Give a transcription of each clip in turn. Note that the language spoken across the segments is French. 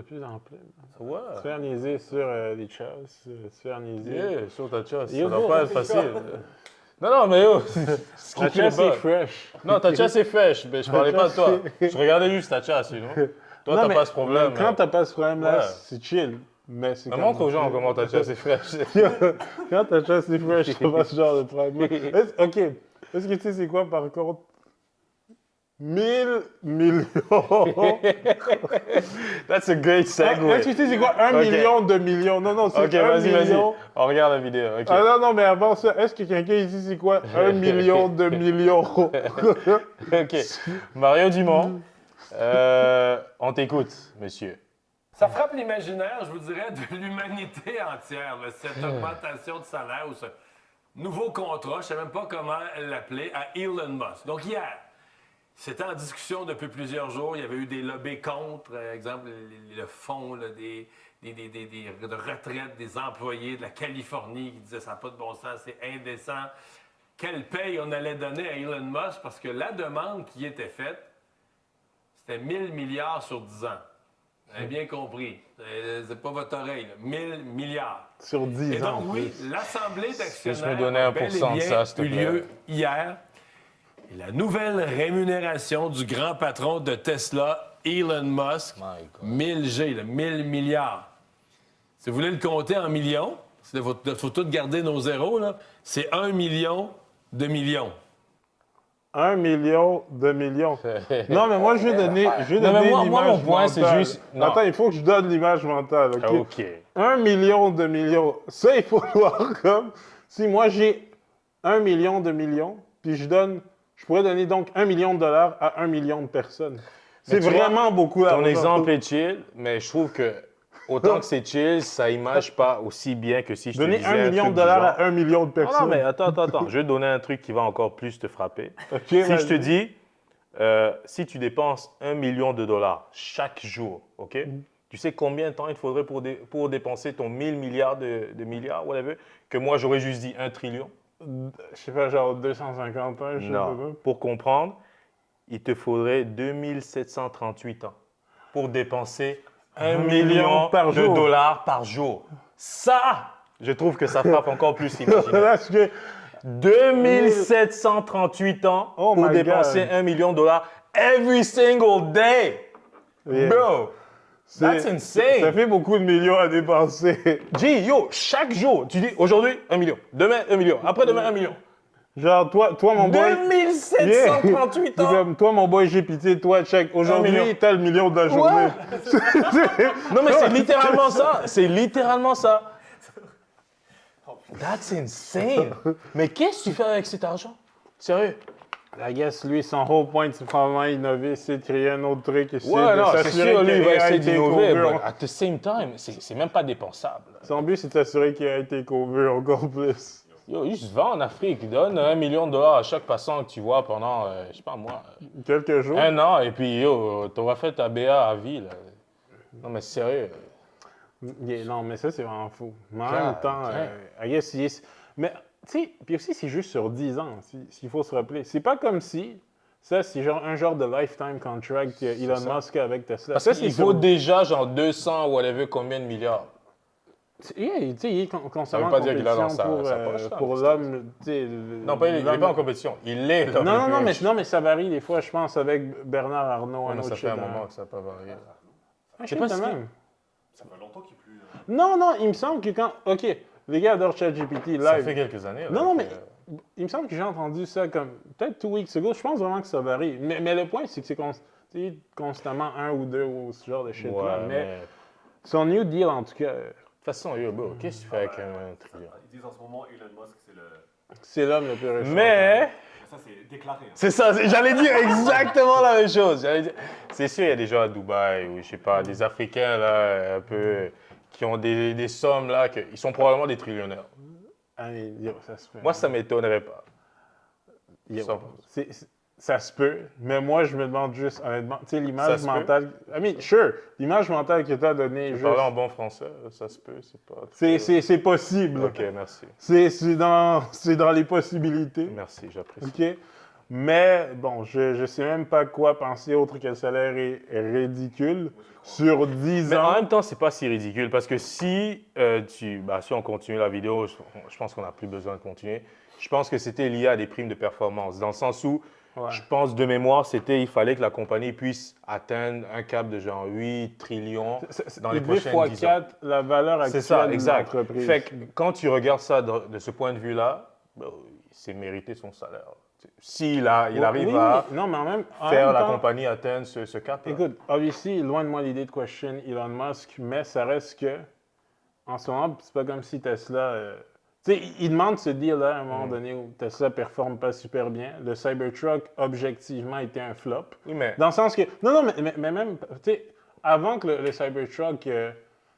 de plus en plus. Ouais. Se faire niaiser sur les chasses, se faire niaiser. Yeah, sur ta chasse. Yo, Ça doit bro, pas être facile. Non, mais yo, La chasse est fresh. Non, ta chasse est fraîche, mais je parlais pas de toi. Je regardais juste ta chasse, you know. Toi, Non, t'as mais pas ce problème. Quand t'as pas ce problème-là, Ouais. c'est chill. Mais c'est Mais montre aux gens comment ta chasse est fraîche. Quand ta chasse est fresh, t'as pas ce genre de problème. OK. Est-ce que tu sais c'est quoi, par contre? 1000 millions. That's a great segue. Est-ce que tu sais c'est quoi? 1 Ok. million de millions. Non, non, c'est Ok, 1 vas-y. million. On regarde la vidéo. Ok. Ah non, non, mais avant ça, est-ce que quelqu'un ici c'est quoi? 1 million de millions. Ok. Mario Dumont, on t'écoute, monsieur. Ça frappe l'imaginaire, je vous dirais, de l'humanité entière, là, cette augmentation de salaire ou ce nouveau contrat, je ne sais même pas comment l'appeler, à Elon Musk. Donc hier, c'était en discussion depuis plusieurs jours, il y avait eu des lobbies contre, exemple, le fonds là, de retraite des employés de la Californie qui disaient ça n'a pas de bon sens, c'est indécent. Quelle paye on allait donner à Elon Musk parce que la demande qui était faite, c'était 1000 milliards sur 10 ans. Vous avez bien compris. C'est pas votre oreille, là. 1000 milliards. Sur 10 Eh ans. ben Et donc, en oui, plus. l'Assemblée Juste me d'actionnaires donner a 1% bel et de bien ça, s'il te eu plaît. lieu hier. Et la nouvelle rémunération du grand patron de Tesla, Elon Musk, My God. 1000 G, là, 1000 milliards. Si vous voulez le compter en millions, il faut tout garder nos zéros, là, c'est 1 million de millions. 1 million de millions. Non, mais moi, je vais donner Non, mais moi, l'image mon point, c'est mentale. juste- non. Attends, il faut que je donne l'image mentale, OK? Ok. 1 million de millions. Ça, il faut voir comme... Si moi, j'ai 1 million de millions, puis je pourrais donner donc 1 million de dollars à 1 million de personnes. C'est tu vois, vraiment beaucoup d'argent. Ton exemple est chill, mais je trouve que autant que c'est chill, ça image pas aussi bien que si je te Donner disais 1 million truc de dollars du genre. à 1 million de Non, personnes. non, mais attends. Je vais te donner un truc qui va encore plus te frapper. OK, Si je vas-y. te dis, si tu dépenses 1 million de dollars chaque jour, OK? Tu sais combien de temps il te faudrait pour dépenser ton 1000 milliards de milliards, whatever, que moi j'aurais juste dit 1 trillion? Je sais pas, genre 250 ans, je sais Non. pas. Pour comprendre, il te faudrait 2738 ans pour dépenser 1 million par de jour. dollars par jour. Ça, je trouve que ça frappe encore plus l'imaginaire. Parce que 2738 ans Oh pour my dépenser God. 1 million de dollars every single day. Yeah. Bro, that's ça insane. fait beaucoup de millions à dépenser. G, yo, chaque jour, tu dis aujourd'hui 1 million, demain 1 million, après-demain 1 million. Genre, toi mon boy... 2738 C'est ans. comme, toi, mon boy, j'ai pitié, toi, check. million. Aujourd'hui, t'as le million de la journée. Non, mais c'est littéralement ça. C'est littéralement ça. That's insane. Mais qu'est-ce que tu fais avec cet argent? Sérieux? I guess, lui, son whole point, c'est probablement innover, c'est de créer un autre truc, essayer Ouais, de non, c'est s'assurer sûr, lui, il va qu'il essayer été d'innover, cover. but at the same time, c'est même pas dépensable. Son but, c'est de s'assurer qu'il a été cover encore plus. Yo, juste va en Afrique, donne 1 million de dollars à chaque passant que tu vois pendant, je sais pas moi, Quelques jours. 1 an, et puis yo, t'auras fait ta BA à vie, là. Non, mais sérieux. Yeah, non, mais ça, c'est vraiment fou. Mais en God même temps, damn. I guess, mais, tu sais, puis aussi, c'est juste sur 10 ans, s'il faut se rappeler. C'est pas comme si, ça, c'est genre un genre de lifetime contract que Elon ça. Musk a avec Tesla. Parce Ça, qu'il c'est faut sur- déjà genre 200 ou whatever combien de milliards. Yeah, tu sais, il est constamment veut en pas dire qu'il a dans compétition sa poche, là, pour mais l'homme, tu sais. Non, il n'est pas en compétition. Il est dans Non, le non, pitch. mais ça varie des fois, je pense, avec Bernard Arnault, Ouais, un mais autre ça fait un shit, moment que ça n'a pas varié. Un sais shit pas de si- même. Ça fait longtemps qu'il est plus. Non, non, il me semble que quand... OK, les gars adorent ChatGPT live. Ça fait quelques années. là, Non, non, que- mais il me semble que j'ai entendu ça comme peut-être 2 weeks ago. Je pense vraiment que ça varie. Mais le point, c'est que c'est tu sais, constamment un ou deux ou ce genre de shit-là. Ouais, mais mais... De son new deal, en tout cas, toute façon, yo, bro, qu'est-ce que tu fais avec un trillion? Ils disent en ce moment Elon Musk, c'est le. c'est l'homme le plus riche. Mais... Ça, c'est déclaré. Hein. C'est ça, j'allais dire exactement la même chose. C'est sûr, il y a des gens à Dubaï ou je sais pas, des Africains là, un peu, qui ont des sommes là, ils sont probablement des trillionnaires. Allez, yo, ça se peut. Moi, ça m'étonnerait pas. Yo, ça- ça se peut, mais moi, je me demande juste, honnêtement, tu sais, l'image Ça se peut. mentale... I mean, sure, l'image mentale que tu as donnée, Je juste... parler en bon français, ça se peut, c'est pas... C'est possible. Ok, merci. C'est dans les possibilités. Merci, j'apprécie. OK? Mais bon, je sais même pas quoi penser autre que le salaire est ridicule. Sur 10 Mais en ans, même temps, c'est pas si ridicule parce que si si on continue la vidéo, je pense qu'on n'a plus besoin de continuer. Je pense que c'était lié à des primes de performance, dans le sens où ouais. je pense de mémoire, il fallait que la compagnie puisse atteindre un cap de genre 8 trillions dans les il devait prochaines 10 ans. x4 la valeur C'est actuelle ça, de exact. l'entreprise. Fait que quand tu regardes ça de ce point de vue-là, c'est mérité son salaire. S'il arrive Oui, à non, mais en faire même la temps, compagnie atteindre ce cap-là. écoute, obviously, loin de moi l'idée de question Elon Musk, mais ça reste que, en ce moment, c'est pas comme si Tesla. Tu sais, il demande ce deal-là à un moment donné où Tesla performe pas super bien. Le Cybertruck, objectivement, était un flop. Oui, mais Dans le sens que. Non, mais même, tu sais, avant que le Cybertruck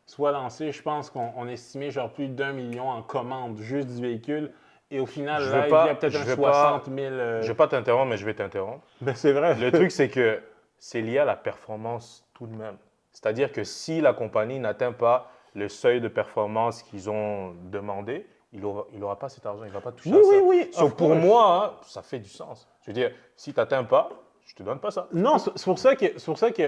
soit lancé, je pense qu'on estimait genre plus d'1 million en commandes juste du véhicule. Et au final, Je là, veux il pas- y a peut-être je un veux 60 000. je vais pas t'interrompre, mais je vais t'interrompre. Ben, c'est vrai. Le truc, c'est que c'est lié à la performance tout de même. C'est-à-dire que si la compagnie n'atteint pas le seuil de performance qu'ils ont demandé, il n'aura pas cet argent, il ne va pas toucher à ça. Oui. So, of pour course. moi, hein, ça fait du sens. Je veux dire, si tu n'atteins pas, je te donne pas ça. Non, c'est pour ça que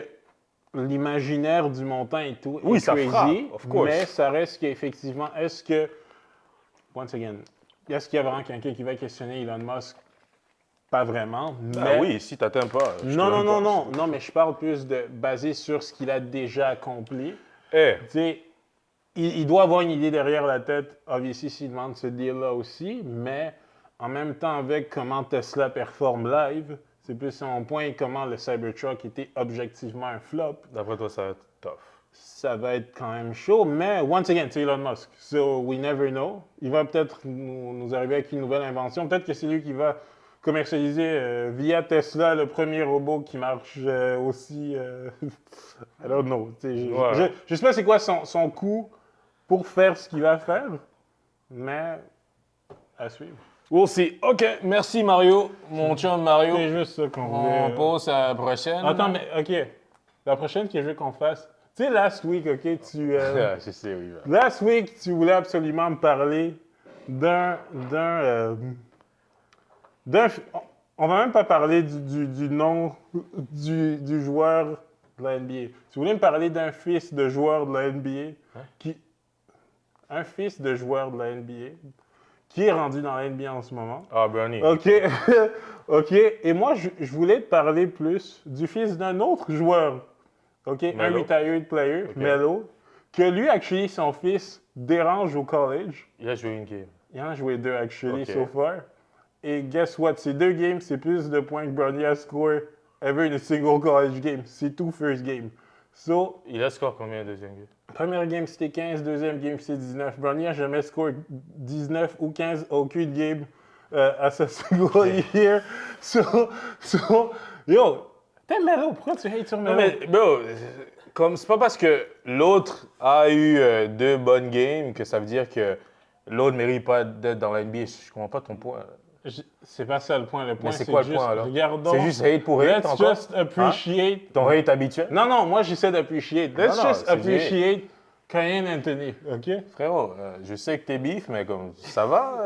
l'imaginaire du montant et tout Oui, est ça crazy, frappe, of course. mais ça reste qu'effectivement, once again, est-ce qu'il y a vraiment quelqu'un qui va questionner Elon Musk? Pas vraiment, mais... Ben oui, si tu n'atteins pas, je te Non, donne pas. non, mais je parle plus de basé sur ce qu'il a déjà accompli. Eh, Tu sais, il doit avoir une idée derrière la tête, obviously, s'il demande ce deal-là aussi, mais en même temps, avec comment Tesla performe live, c'est plus mon point, comment le Cybertruck était objectivement un flop. d'après toi, ça va être tough. Ça va être quand même chaud, mais once again, c'est Elon Musk. So, we never know. Il va peut-être nous arriver avec une nouvelle invention. Peut-être que c'est lui qui va commercialiser via Tesla le premier robot qui marche aussi. I don't know. Ouais. Je sais pas c'est quoi son coût pour faire ce qu'il va faire, mais à suivre. We'll see. OK, merci Mario, mon chum Mario. C'est juste ça qu'on On voulait. passe à la prochaine. Attends, mais OK. La prochaine que je veux qu'on fasse. Tu sais, last week, OK, Ah, je sais, oui. Last week, tu voulais absolument me parler d'un. On va même pas parler du nom du joueur de la NBA. Tu voulais me parler d'un fils de joueur de la NBA un fils de joueur de la NBA qui est rendu dans la NBA en ce moment. Ah, Bernie. OK. OK. Et moi, je voulais te parler plus du fils d'un autre joueur. OK. Un Melo. retired player, OK. Melo, que lui, actually, son fils dérange au college. Il a joué une game. Il en a joué 2, actually, OK. so far. Et guess what? Ces 2 games, c'est plus de points que Bronny a score ever in a single college game. C'est tout first game. So, Il a score combien deuxième game? première game, c'était 15. Deuxième game, c'était 19. Bronny a jamais score 19 ou 15 aucune game à sa single year. So, yo, t'es Melo. Pourquoi tu hates sur Melo? Non, mais, bro, c'est pas parce que l'autre a eu 2 bonnes games que ça veut dire que l'autre mérite pas d'être dans la NBA. Je comprends pas ton point. C'est pas ça le point. Le point, Mais c'est quoi le juste, point alors? regardons. C'est juste hate pour hate Let's encore? just appreciate. Ton hate habituel? Non, moi j'essaie d'appreciate. Let's non, just c'est du hate. appreciate Cayenne Anthony, OK? Frérot, je sais que t'es bif, mais comme ça va?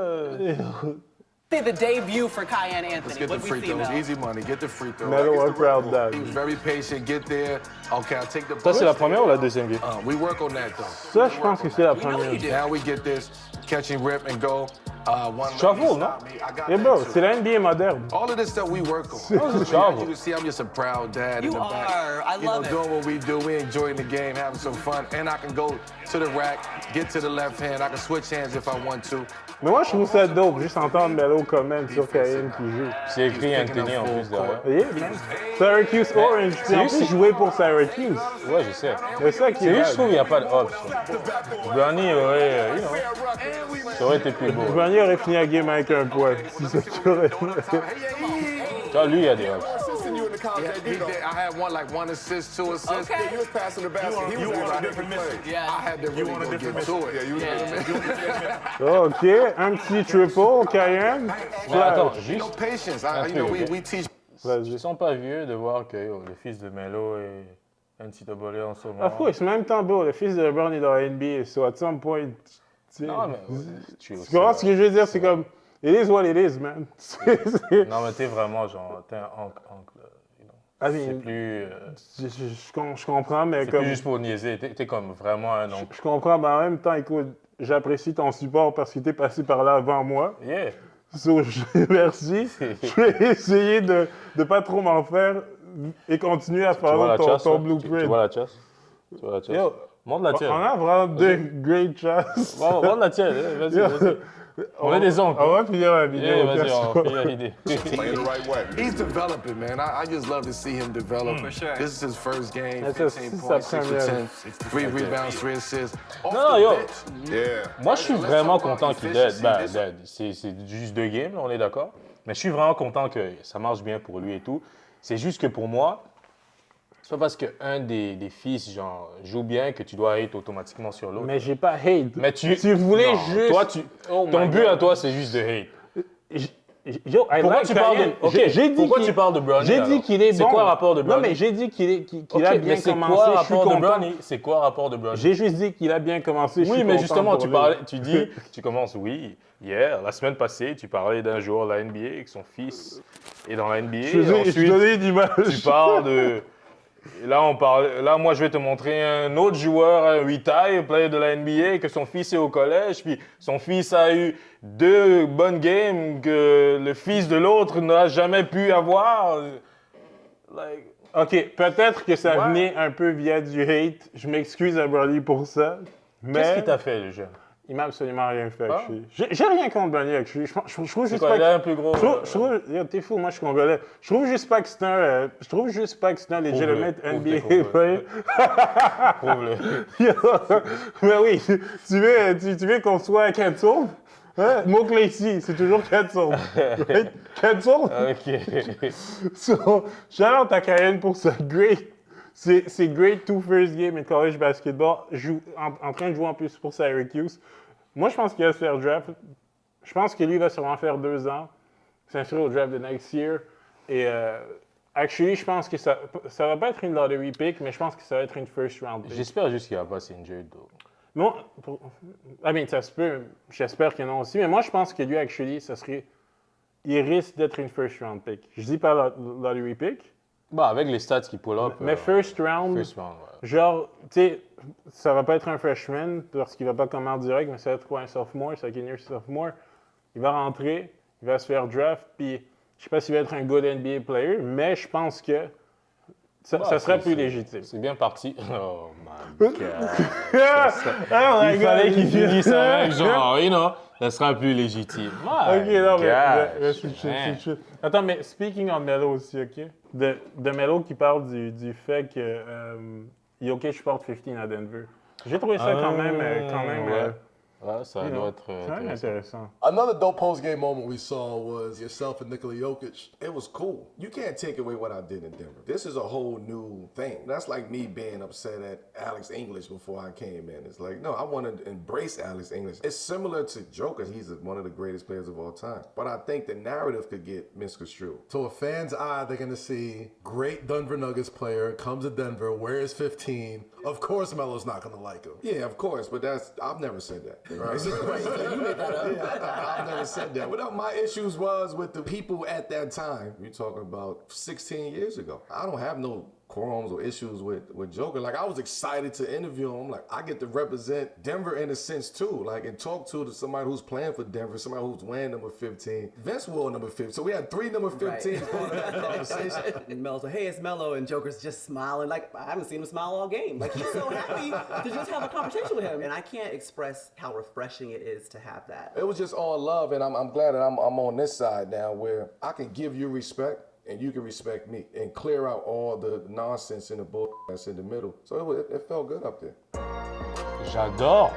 See the debut for Cayenne Anthony. Let's get the What we free see, throws. Mel? Easy money. Get the free throw. Melo, Right, I'm gets the proud rim. dad. He was very patient. Get there. Okay, I'll take the. Ça, c'est la première ou la deuxième game? We work on that though. Ça, je pense que c'est la We know première. you do. Now we get this catch and rip and go. One Shuffle, lane, no? stop me. I got Et that bro, too. c'est la NBA moderne. All of this stuff we work on. Shuffle. You can see I'm just a proud dad in You the back. are. I love it. Doing what we do. We enjoying the game, having some fun, and I can go to the rack, get to the left hand. I can switch hands if I want to. Mais moi, je trouve ça dope, juste entendre Melo comment sur Cayenne qui joue. C'est écrit Anthony en plus derrière. Yeah, man. Syracuse Orange. Puis en plus, jouer pour Syracuse. Ouais, je sais. C'est ça qui C'est est juste, je bad. trouve qu'il n'y a pas de hops. Bernie aurait, ça aurait été plus beau. Bernier aurait fini la game avec un point. C'est ça qu'il aurait fait. Tu vois, lui, il y a des hops. Yeah, he did. I had one assist, 2 assists. Okay. He was passing the basket. He was on a right different every play. mission. Yeah. I had to really on a go different get to mission. it. Yeah, you was OK, un petit triple, Cayenne. Mais attends, You know, juste, patience. Un truc, ok. We teach. je sens pas vieux de voir que le fils de Melo est NCAA en ce moment. Of course, même temps, bro, le fils de LeBron est dans la NBA, so at some point, tu sais, Non, mais tu tu comprends ce que je veux dire? C'est comme, It is what it is, man. Non, mais t'es vraiment genre, t'es un oncle. You know. I C'est mean, plus, je comprends, mais c'est comme... plus juste pour niaiser. T'es comme vraiment un oncle. Je comprends, mais en même temps, écoute, j'apprécie ton support parce que t'es passé par là avant moi. Yeah. So, merci. Je vais essayer de ne pas trop m'en faire et continuer à Tu vois faire la chasse, ton là? blueprint. Tu vois la chasse? Tu vois la chasse? Yo, Montre la tienne. on a vraiment deux great chasses. Montre la tienne. Vas-y, vas-y. On est des oncles. On va finir la vidéo. Yeah, vas-y, casse-toi. on fait l'idée. Playing the right way. He's developing, man. I just love to see him develop. For sure. This is his first game. That's a 15 points, 6 for 10, 3 rebounds, 3 assists. Off Non, the yo. bench. Yeah. Moi, je suis Let's vraiment talk about content qu'il dead. efficiency. C'est juste 2 games, là, on est d'accord. Mais je suis vraiment content que ça marche bien pour lui et tout. C'est juste que pour moi, c'est pas parce qu'un des fils genre, joue bien que tu dois être automatiquement sur l'autre. Mais j'ai pas hate. Mais tu voulais non, juste... Toi, Oh ton my but God. à toi, c'est juste de hate. Yo, I Pourquoi like tu parles Ryan. de... OK, J'ai dit pourquoi qu'il- tu parles de Brownie, J'ai alors? dit qu'il est bon. C'est quoi le rapport de Brownie? Non, mais j'ai dit qu'il OK, a mais bien c'est commencé. quoi le Je suis rapport de content. Brownie? C'est quoi le rapport de Brownie? J'ai juste dit qu'il a bien commencé. je Oui, suis mais content justement, pour lui. tu dis, tu commences, oui, hier, la semaine passée, tu parlais d'un joueur de la NBA et que son fils est dans la NBA. Je donnais une image. Tu parles de... Et là, moi, je vais te montrer un autre joueur, un 8 player de la NBA, que son fils est au collège, puis son fils a eu 2 bonnes games que le fils de l'autre n'a jamais pu avoir. Like, OK, peut-être que ça Ouais. venait un peu via du hate. Je m'excuse à Brody pour ça. Mais qu'est-ce qu'il t'a fait, le jeune? il m'a absolument rien fait. Ah. actually. J'ai rien contre Brody, actually. Je trouve C'est juste quoi, pas il que... a un plus gros... Je trouve, yo, t'es fou, moi je suis congolais. Je trouve juste pas que c'est un, je trouve juste pas que c'est un legitimate Prouve-le, NBA prouve-le. player. Prouve-le. Yo, mais oui, tu veux qu'on soit cancel? Hein? Mot-clé ici, c'est toujours cancel. Right? Cancel? OK. So, shout out à Karen pour ça. Great. C'est great two first game in college basketball. En train de jouer en plus pour Syracuse. Moi, je pense qu'il va se faire draft. Je pense que lui va sûrement faire 2 ans. S'inscrire au draft de next year. Et actually, je pense que ça va pas être une lottery pick, mais je pense que ça va être une first round pick. J'espère juste qu'il va pas s'injured, though. Non, ça se peut. J'espère que non aussi. Mais moi, je pense que lui, actually, il risque d'être une first round pick. Je dis pas lottery pick, Bah, avec les stats qu'il pull up... mais first round, First round, ouais. genre, tu sais, ça va pas être un freshman parce qu'il va pas commencer en direct, mais ça va être quoi, un sophomore, second year sophomore. Il va rentrer, il va se faire draft, puis je sais pas s'il va être un good NBA player, mais je pense que ça serait plus légitime. C'est bien parti. Oh my God. Oh my Il fallait God. qu'il finisse avec genre, you know, ça sera plus légitime. Ok, non, mais Gosh, switch. man. Attends, mais speaking on Melo aussi, ok? De Melo qui parle du fait que Jokic porte 15 à Denver. J'ai trouvé ça quand même, ouais. Ouais, ça you doit know, être quand même intéressant. Another dope post-game moment we saw was yourself and Nikola Jokic. It was cool. You can't take away what I did in Denver. This is a whole new thing. That's like me being upset at Alex English before I came in. It's like, no, I want to embrace Alex English. It's similar to Joker. He's one of the greatest players of all time. But I think the narrative could get misconstrued. To a fan's eye, they're going to see great Denver Nuggets player comes to Denver, wears 15. Of course, Melo's not going to like him. Yeah, of course, but I've never said that. Right? You made that up. Yeah, I've never said that. What my issues was with the people at that time. You're talking about 16 years ago. I don't have no qualms or issues with Joker. Like, I was excited to interview him. Like, I get to represent Denver in a sense too. Like, and talk to somebody who's playing for Denver, somebody who's wearing number 15. Vince wore number 15. So we had 3 number 15s part of that conversation. And Melo's like, hey, it's Melo, and Joker's just smiling. Like, I haven't seen him smile all game. Like, he's so happy to just have a conversation with him. And I can't express how refreshing it is to have that. It was just all love, and I'm glad that I'm on this side now where I can give you respect and you can respect me and clear out all the nonsense and the bull that's in the middle. So it felt good up there. J'adore.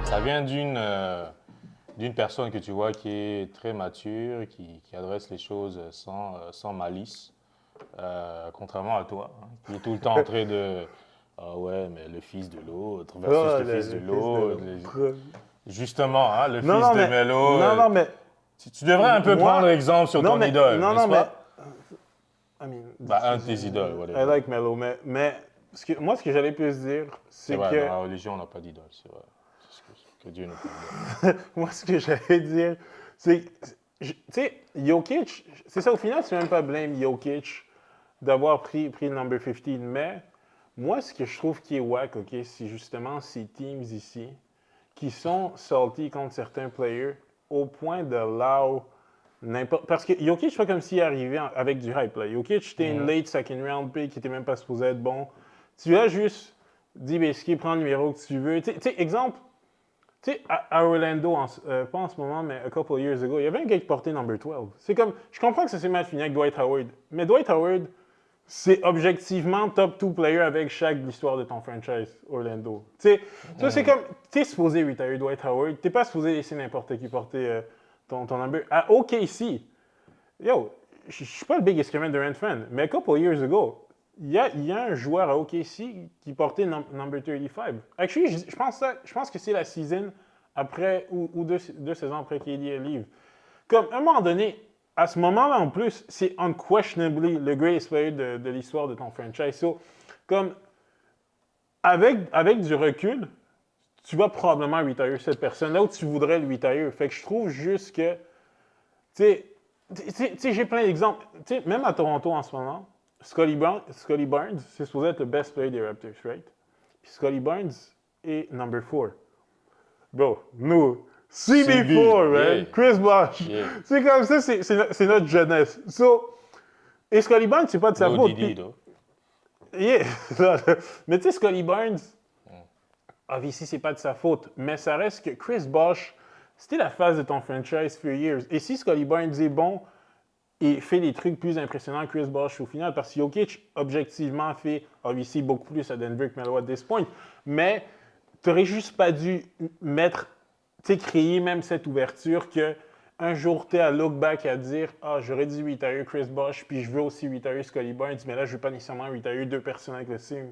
Ça vient d'une personne que tu vois qui est très mature, qui adresse les choses sans malice, contrairement à toi, hein, qui est tout le temps en train de ah ouais, mais le fils de l'autre versus le fils de l'autre. Justement, hein, le fils de Melo. Non, mais... Tu devrais un peu prendre exemple sur ton idole, Non, n'est-ce mais... pas? I mean, Un de tes idoles, whatever. I like Melo, mais moi, ce que j'allais plus dire, c'est C'est vrai, que... dans la religion, on n'a pas d'idole, c'est vrai. Que Dieu nous pardonne. Moi, ce que j'allais dire, c'est, tu sais, Jokic, c'est ça, au final, tu ne même pas blâme Jokic d'avoir pris le number 15, mais moi, ce que je trouve qui est wack, OK, c'est justement ces teams ici qui sont salty contre certains players au point de allow n'importe... Parce que Jokic, c'est pas comme s'il arrivait avec du hype, là. Jokic, c'était une late second round pick qui était même pas supposé être bon. Tu as juste dit, ben, ce prend le numéro que tu veux. Tu sais, exemple, tu sais, à Orlando, pas en ce moment, mais a couple of years ago, il y avait un gars qui portait number 12. C'est comme, je comprends que ça s'est mal fini avec Dwight Howard, mais Dwight Howard, c'est objectivement top 2 player avec chaque l'histoire de ton franchise, Orlando. Tu sais, ça, c'est comme, t'es supposé retire Dwight Howard, t'es pas supposé laisser n'importe qui porter ton number. À OKC, yo, je suis pas le biggest Kevin Durant fan, mais a couple of years ago, il y a un joueur à OKC qui portait number 35. Actually, je pense que c'est la season après, ou deux saisons après qu'il y ait livre. Comme, à un moment donné, à ce moment-là, en plus, c'est unquestionably le greatest player de l'histoire de ton franchise. So, comme, avec du recul, tu vas probablement retire cette personne-là où tu voudrais le retire. Fait que je trouve juste que, tu sais, j'ai plein d'exemples. Tu sais, même à Toronto en ce moment, Scotty Barnes, c'est supposé être le best player des Raptors, right? Puis Scotty Barnes est number 4. Bro, nous, CB4, man, yeah. Chris Bosh. Yeah. C'est comme ça, c'est notre jeunesse. So, et Scotty Barnes, c'est pas de sa No faute. Didi, Puis- though. Yeah. Mais tu sais, Scotty Barnes, obviously, c'est pas de sa faute. Mais ça reste que Chris Bosh, c'était la phase de ton franchise for years. Et si Scotty Barnes est bon et fait des trucs plus impressionnants que Chris Bosh au final, parce que Jokic, objectivement, fait obviously beaucoup plus à Denver que Melo at this point. Mais t'aurais juste pas dû créer même cette ouverture que un jour, tu es à look back à dire « Ah, j'aurais dû retire Chris Bosh, puis je veux aussi retire Scotty Barnes, mais là, je veux pas nécessairement retire deux personnes avec le signe,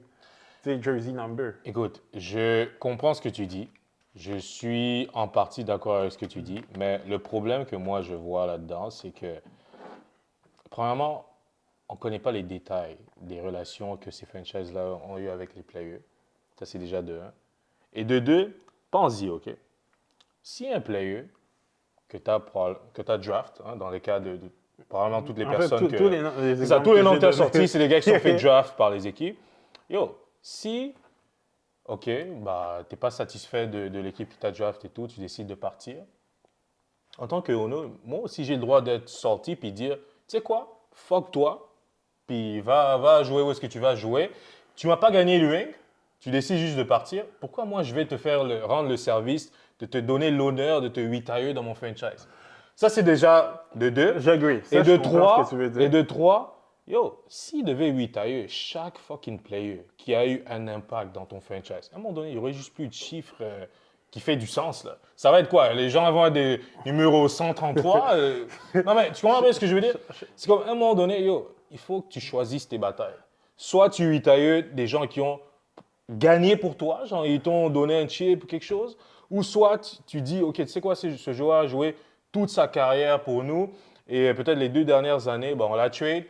tu sais, jersey number. » Écoute, je comprends ce que tu dis. Je suis en partie d'accord avec ce que tu dis, mais le problème que moi je vois là-dedans, c'est que, premièrement, on ne connaît pas les détails des relations que ces franchises-là ont eues avec les players. Ça, c'est déjà de un. Et de deux, pense-y, OK? Si un player que tu as draft, hein, dans les cas de probablement toutes les En fait, personnes que... tous les noms C'est ça, tous les noms que tu as sortis, c'est les gars qui sont fait fait draft par les équipes. Yo, si, OK, bah, tu n'es pas satisfait de l'équipe qui t'a draft et tout, tu décides de partir. En tant que Ono, moi aussi, j'ai le droit d'être sorti puis dire, tu sais quoi, fuck toi, puis va jouer où est-ce que tu vas jouer. Tu m'as pas gagné le ring, tu décides juste de partir. Pourquoi moi, je vais te faire rendre le service, de te donner l'honneur de te retire dans mon franchise? Ça, c'est déjà de deux. J'agree. Et de trois, trois, yo, s'il devait retire chaque fucking player qui a eu un impact dans ton franchise, à un moment donné, il n'y aurait juste plus de chiffres qui fait du sens, là. Ça va être quoi? Les gens vont avoir des numéros 133? Non, mais tu comprends bien ce que je veux dire? C'est comme, à un moment donné, yo, il faut que tu choisisses tes batailles. Soit tu retires des gens qui ont gagné pour toi, genre ils t'ont donné un chip ou quelque chose, ou soit tu dis, OK, tu sais quoi, ce joueur a joué toute sa carrière pour nous, et peut-être les 2 dernières années, on l'a trade.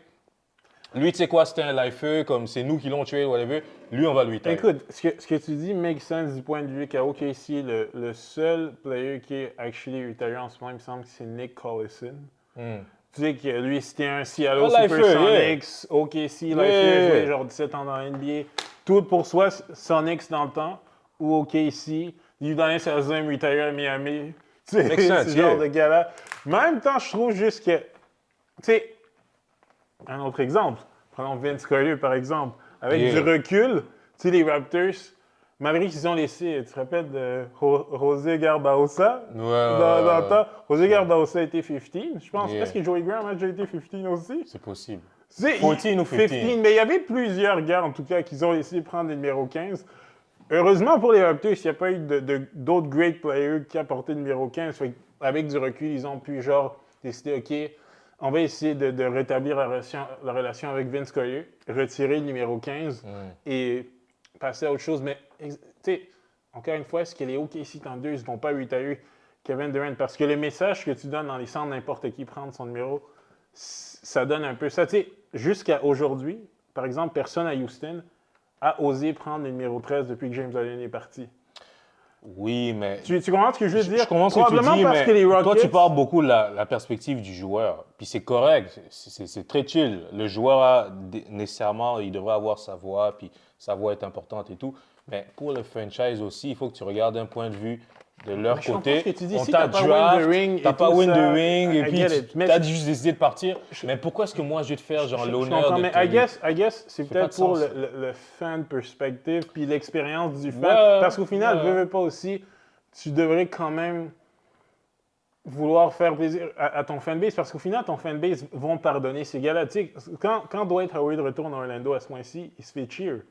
Lui, tu sais quoi, c'était un lifer, comme c'est nous qui l'ont trade, whatever. Lui, on va lui tailler. Écoute, ce que tu dis make sense du point de vue qu'à OKC, le seul player qui est actually retire en ce moment, il me semble que c'est Nick Collison. Tu sais que lui, c'était un Seattle Un lifer, Supersonics, OKC, lifer, Yeah. joué genre 17 ans dans la NBA. Tout pour soi, Sonics dans le temps, ou OKC. Il donnait sa deuxième retire à Miami. Tu sais, Make sense, ce genre yeah. de gars-là. Mais en même temps, je trouve juste que, tu sais, un autre exemple, prenons Vince Carter par exemple. Avec Yeah. du recul, tu sais, les Raptors, malgré qu'ils ont laissé, tu te rappelles de José Garbaosa? Ouais, Dans le temps, José Garbaosa a été 15, je pense. Yeah. Est-ce que Joey Graham a déjà été 15 aussi? C'est possible. C'est 14 ou 15. mais il y avait plusieurs gars, en tout cas, qui ont laissé prendre le numéro 15. Heureusement pour les Raptors, il n'y a pas eu d'autres great players qui apportaient le numéro 15. Fait avec du recul, ils ont pu, genre, décider, OK, on va essayer de rétablir la relation avec Vince Carter, retirer le numéro 15 et passer à autre chose. Mais, tu sais, encore une fois, est-ce que les OKC Thunder ne vont pas retire Kevin Durant? Parce que le message que tu donnes dans les centres, n'importe qui prendre son numéro, ça donne un peu ça. Tu sais, jusqu'à aujourd'hui, par exemple, personne à Houston a osé prendre le numéro 13 depuis que James Harden est parti. Oui, mais Tu comprends ce que je veux dire? je comprends ce que tu Probablement dis, parce mais que les Rockets... toi, tu parles beaucoup de la perspective du joueur. Puis c'est correct, c'est très chill. Le joueur, nécessairement, il devrait avoir sa voix, puis sa voix est importante et tout. Mais pour le franchise aussi, il faut que tu regardes d'un point de vue de leur Mais je comprends côté. ce que tu dis. On Si t'a t'as pas win the draft, ring t'as et pas tout win the ça, ring, et I puis get it. Mais t'as juste décidé de partir. Mais pourquoi est-ce que moi, je vais te faire genre Je l'honneur comprends, de mais te... I guess c'est fait pas peut-être de pour sens. le fan perspective puis l'expérience du fan. Ouais, Parce qu'au final, ouais. veux pas aussi, tu devrais quand même vouloir faire plaisir à ton fanbase parce qu'au final, ton fanbase vont pardonner ces gars-là. Tu sais, quand Dwight Howard retourne à Orlando à ce point-ci, il se fait cheer.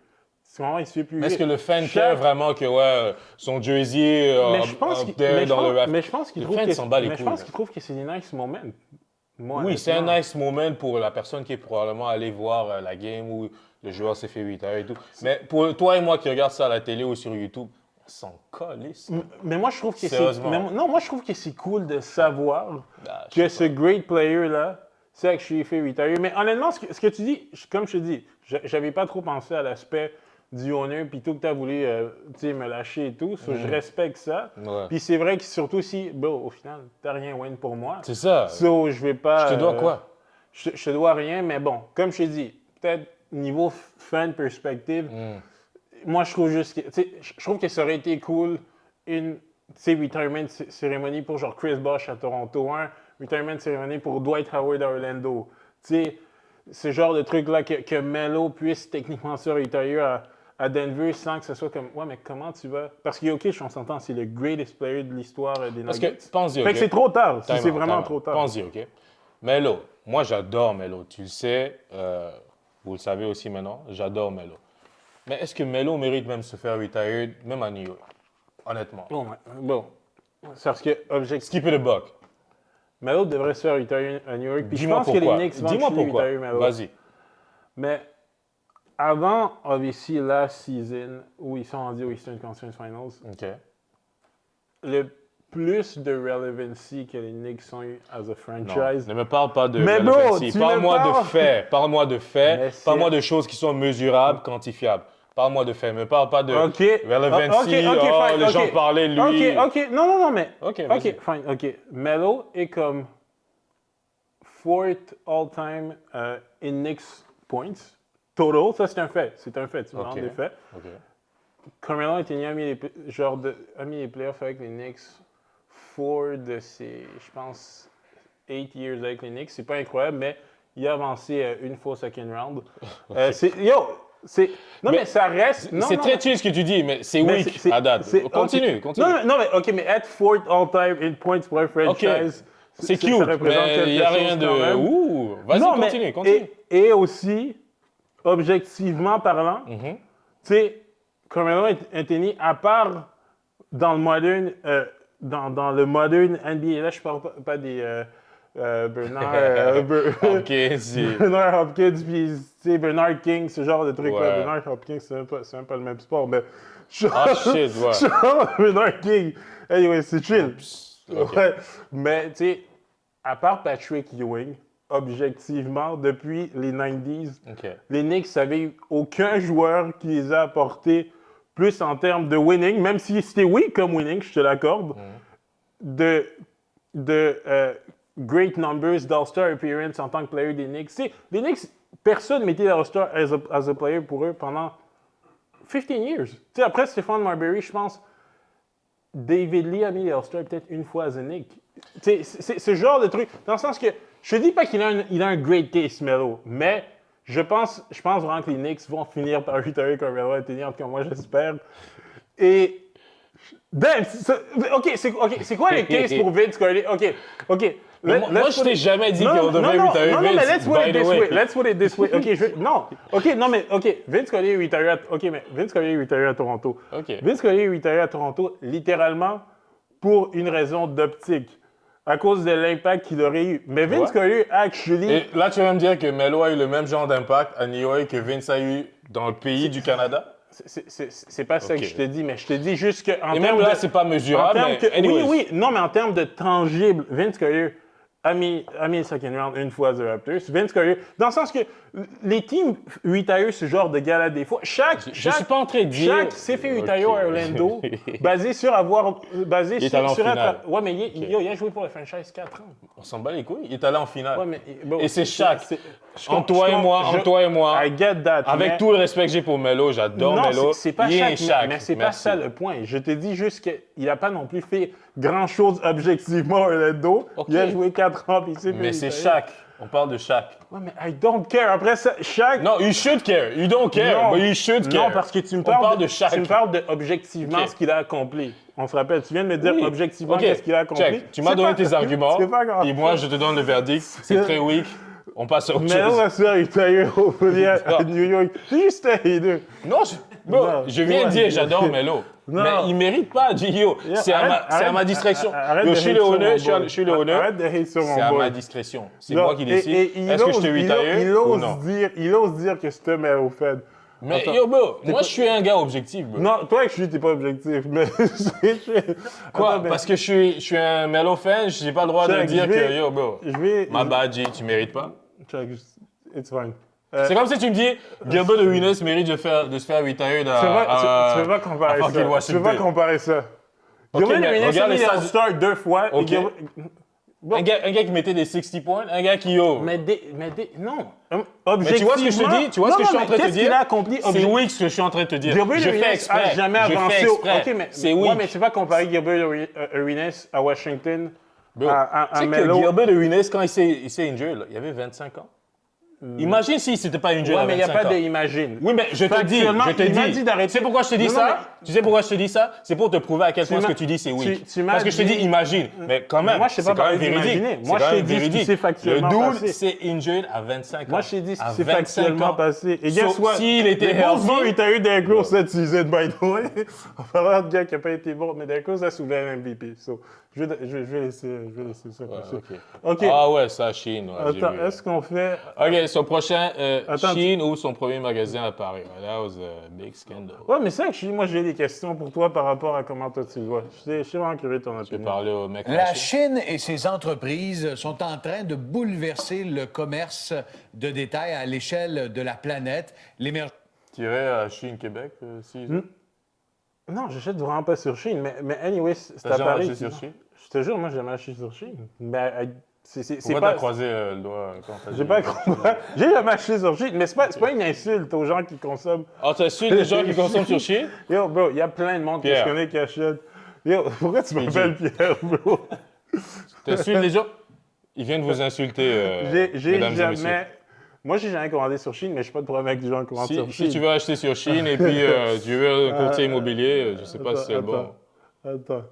C'est vraiment, il se fait plus Mais est-ce que le fan Chaque- care vraiment que son jersey Mais je pense up qu'il there dans le rap? mais je pense qu'il Le trouve fan que s'en bat les mais je couilles, pense là. qu'il trouve que c'est des nice moments. Moi, Oui, c'est un honnêtement. nice moment pour la personne qui est probablement allée voir la game où le joueur s'est fait 8 heures et tout. Mais pour toi et moi qui regarde ça à la télé ou sur YouTube, on s'en calisse. Mais moi, je trouve que c'est. Sérieusement. Non, moi, je trouve que c'est cool de savoir Ah, je que sais ce great player-là, c'est actually fait retire. Mais honnêtement, ce que tu dis, comme je te dis, j'avais pas trop pensé à l'aspect du honneur, puis tout que tu as voulu tu sais, me lâcher et tout. So, je respecte ça. Ouais. Puis c'est vrai que surtout si, bon, au final, t'as rien win pour moi. C'est ça. So, je vais pas. Je te dois quoi? Je te dois rien, mais bon, comme je t'ai dit, peut-être niveau fan perspective, moi, je trouve juste que, tu sais, je trouve que ça aurait été cool une, tu sais, retirement cérémonie pour genre Chris Bosh à Toronto, retirement cérémonie pour Dwight Howard à Orlando. Tu sais, ce genre de truc-là que Melo puisse techniquement se retire à Denver sans que ce soit comme, ouais, mais comment tu vas? Parce que Jokic, on s'entend, c'est le greatest player de l'histoire des Parce Nuggets. que, pense-y, Fait OK? que c'est trop tard, Time c'est out, vraiment time trop out. tard. Pense-y, OK? Melo, moi j'adore Melo, tu le sais, vous le savez aussi maintenant, j'adore Melo. Mais est-ce que Melo mérite même se faire retire, même à New York? Honnêtement. Bon, c'est parce que objectif, Skip it a buck. Melo devrait se faire retire à New York. Puis je Dis-moi pense que les pourquoi. Knicks vont Dis-moi actually pourquoi. retire Melo. Vas-y. Mais avant, obviously, last season, où ils sont rendus aux Eastern Conference Finals, OK. le plus de relevancy que les Knicks ont eu as a Non, franchise. ne me parle pas de Mais bro, relevancy. tu Parle-moi me de parles. faits. Parle-moi de Mais faits. c'est- Parle-moi de choses qui sont mesurables, quantifiables. Parle-moi de faits. Ne me parle pas de OK. relevancy. OK, fine, les OK. gens parlaient, lui. OK. Non, mais. OK, OK, vas-y. fine, OK. Melo est comme fourth all-time in Knicks points. Total, ça c'est un fait. C'est un fait. Tu me OK. demandes des faits. OK. Carmelo Anthony a mis les playoffs avec les Knicks for de ses, je pense, 8 years avec les Knicks. C'est pas incroyable, mais il a avancé une fois au second round. Mais ça reste. Non, C'est non, très chill ce que tu dis, mais c'est mais weak à date. Continue, OK. continue. Non, mais OK, mais être fourth all-time in points pour un franchise. C'est ça cute, représente mais il quelque n'y a chose rien quand de... même. Ouh, vas-y, Non, mais- continue, continue. Et aussi, objectivement parlant, Mhm. tu sais, Carmelo Anthony, à part dans le modern, dans le modern NBA, là, je parle pas des Bernard, OK, c'est... Bernard Hopkins, puis tu sais, Bernard King, ce genre de truc-là. Ouais. Bernard Hopkins, c'est même pas le même sport, mais... Ah, shit, ouais. Genre, Bernard King. Anyway, c'est chill. OK. Ouais. Mais, tu sais, à part Patrick Ewing, objectivement, depuis les 90s, OK. les Knicks n'avaient aucun joueur qui les a apportés plus en termes de winning, même si c'était oui comme winning, je te l'accorde, de great numbers d'All-Star appearance en tant que player des Knicks. Tu sais, les Knicks, personne ne mettait l'All-Star as a player pour eux pendant 15 years. Tu sais, après Stephon Marbury, je pense, David Lee a mis l'All-Star peut-être une fois as a Knick. Tu sais, c'est ce genre de truc. Dans le sens que, je ne dis pas qu'il a un great case, Melo, mais je pense vraiment que les Knicks vont finir par retirer Carmelo Anthony, en tout cas moi j'espère. Et damn, OK, c'est quoi les cases pour Vince Carter? OK. Moi, je t'ai jamais dit qu'on devrait retirer Non, mais Vince, let's put by it the this way. way. Let's put it this way. OK, Vince Carter est retiré à Toronto. OK. Vince Carter est retiré à Toronto littéralement pour une raison d'optique, à cause de l'impact qu'il aurait eu. Mais Vince Ouais. Carter, actually... Et là, tu vas me dire que Melo a eu le même genre d'impact à New York que Vince a eu dans le pays du Canada? C'est pas ça Ok. que je te dis, mais je te dis juste que... Et même là, c'est pas mesurable, mais anyways. Oui, non, mais en termes de tangible, Vince Carter a mis le second round une fois aux Raptors. Vince Carter, dans le sens que les teams retire ce genre de gars-là des fois. Je suis pas en train de dire... Chaque s'est fait retire à Orlando basé sur Il est allé en finale. Ouais, mais il a joué pour la franchise 4 ans. On s'en bat les couilles. Il est allé en finale. Ouais, mais, bon, Et c'est Shaq. je Entre toi et moi, I get that. avec mais- tout le respect que j'ai pour Melo, j'adore Non, Melo. c'est pas Il est Shaq, Shaq. mais c'est pas Merci. ça le point. Je te dis juste qu'il n'a pas non plus fait grand-chose objectivement à Orlando. Ok. Il a joué 4 ans, puis il s'est fait Mais c'est retirer. Shaq. On parle de Shaq. Ouais, mais I don't care. Après ça, Shaq... Non, you should care. You don't care, but you should care. Non, parce que tu me On parles, parle de Shaq. Tu me parles de objectivement Ok. ce qu'il a accompli. On se rappelle, tu viens de me dire Oui. objectivement Ok. qu'est-ce qu'il a accompli. Check. Tu m'as C'est donné pas- tes arguments. C'est pas grave. Et moi, je te donne le verdict. C'est très weak. On passe à autre Mais chose. là, ça, il t'a eu au à Non. New York. C'est juste un et deux. Non, Non. je viens de Ouais. dire, j'adore Melo. Non. Mais il mérite pas, Gio. C'est à ma discrétion. Yo, je suis le honneur. Je suis le honneur. Arrête de hate sur mon C'est à ma boy. discrétion. C'est Non, moi qui décide. il Est-ce que je te ose- retire ou non? il ose dire que c'est un mais au fait. Mais Attends. yo, bro, moi, je suis un gars objectif, bro. Non, toi, que je suis, t'es pas objectif. Mais Quoi? Attends, mais Parce que je suis un Melo fan, j'ai pas le droit de Check, dire je vais- que, yo, bro, je vais. ma bad, G, tu mérites pas. Check, it's fine. C'est comme si tu me dis, Gilbert Arenas mérite de se faire retire Tu peux pas comparer fucking ça. Tu peux Washington. pas comparer ça. Ok, Gilbert mais Arenas a regarde mis les stats. All-Star 2 fois. et Ok. Gilbert- Un gars qui mettait des 60 points, un gars qui, yo. non. Mais tu vois ce que je te dis? Tu vois ce que je suis en train de te Qu'est-ce qu'il dire? a accompli C'est weak ce que je suis en train de te dire. Gilbert Je fais Arenas exprès. a jamais Je fais avancé. exprès. Ok, mais C'est ouais, weak. mais tu vas comparer Gilbert Arenas à Washington Bro, à tu sais que Melo. Gilbert Arenas, quand il s'est injured, là, il avait 25 ans. Imagine s'il s'était pas injured Ouais, à mais il n'y a 25 pas ans. d'imagine. Oui, mais je te dis, Factuellement, je te il m'a dis. dit d'arrêter. Tu sais pourquoi je te dis Non, non, ça? Tu sais pourquoi je te dis ça? C'est pour te prouver à quel point ce m'as- que tu dis, c'est weak. tu m'as Parce que je te dis, dit- imagine. Mais quand même, moi, je sais pas c'est quand même parler véridique. d'imaginer. C'est Moi, quand je t'ai même dit ce qui véridique. s'est factuellement Le passé. dude s'est injured à 25 ans. Moi, je t'ai dit ce À qui s'est 25 factuellement ans. passé. Et So, guess what? s'il était Les Bulls healthy- vont, il t'a eu des gros cette season, by the way. En parlant de gars qui n'a pas été bon, mais des gros, ça soulève un MVP. So, je vais laisser ça comme ça. Ok. OK. Ah ouais, ça, Shein. Ouais, j'ai Attends, vu. est-ce qu'on fait... OK, son prochain, Attends, Shein ou son premier magasin à Paris. That was a big scandal. Ouais, mais c'est vrai que moi, j'ai des questions pour toi par rapport à comment toi tu le vois. Je suis vraiment curieux de ton Je vais opinion. parler au mec. La Chine et ses entreprises sont en train de bouleverser le commerce de détail à l'échelle de la planète. L'émergence Tirer à Chine, Québec, si. Non, j'achète vraiment pas sur Chine, mais anyway, c'est T'as à jamais Paris. acheté sur Chine? Je te jure, moi, j'ai jamais acheté sur Chine. Mais c'est Pourquoi pas... t'as croisé le doigt quand t'as dit? J'ai pas compris. J'ai jamais acheté sur Chine, mais c'est pas une insulte aux gens qui consomment. Ah, t'as su les gens qui consomment sur Chine? Yo, bro, il y a plein de monde que Pierre. je connais qui achètent. Yo, pourquoi tu m'appelles Pierre, bro? T'as su les gens? Ils viennent vous insulter, J'ai mesdames et messieurs. jamais... Moi, j'ai jamais commandé sur Chine, mais je suis pas de problème avec les gens qui commandent sur Si Chine. tu veux acheter sur Chine et puis tu veux un courtier immobilier, je sais pas si c'est le bon. Attends.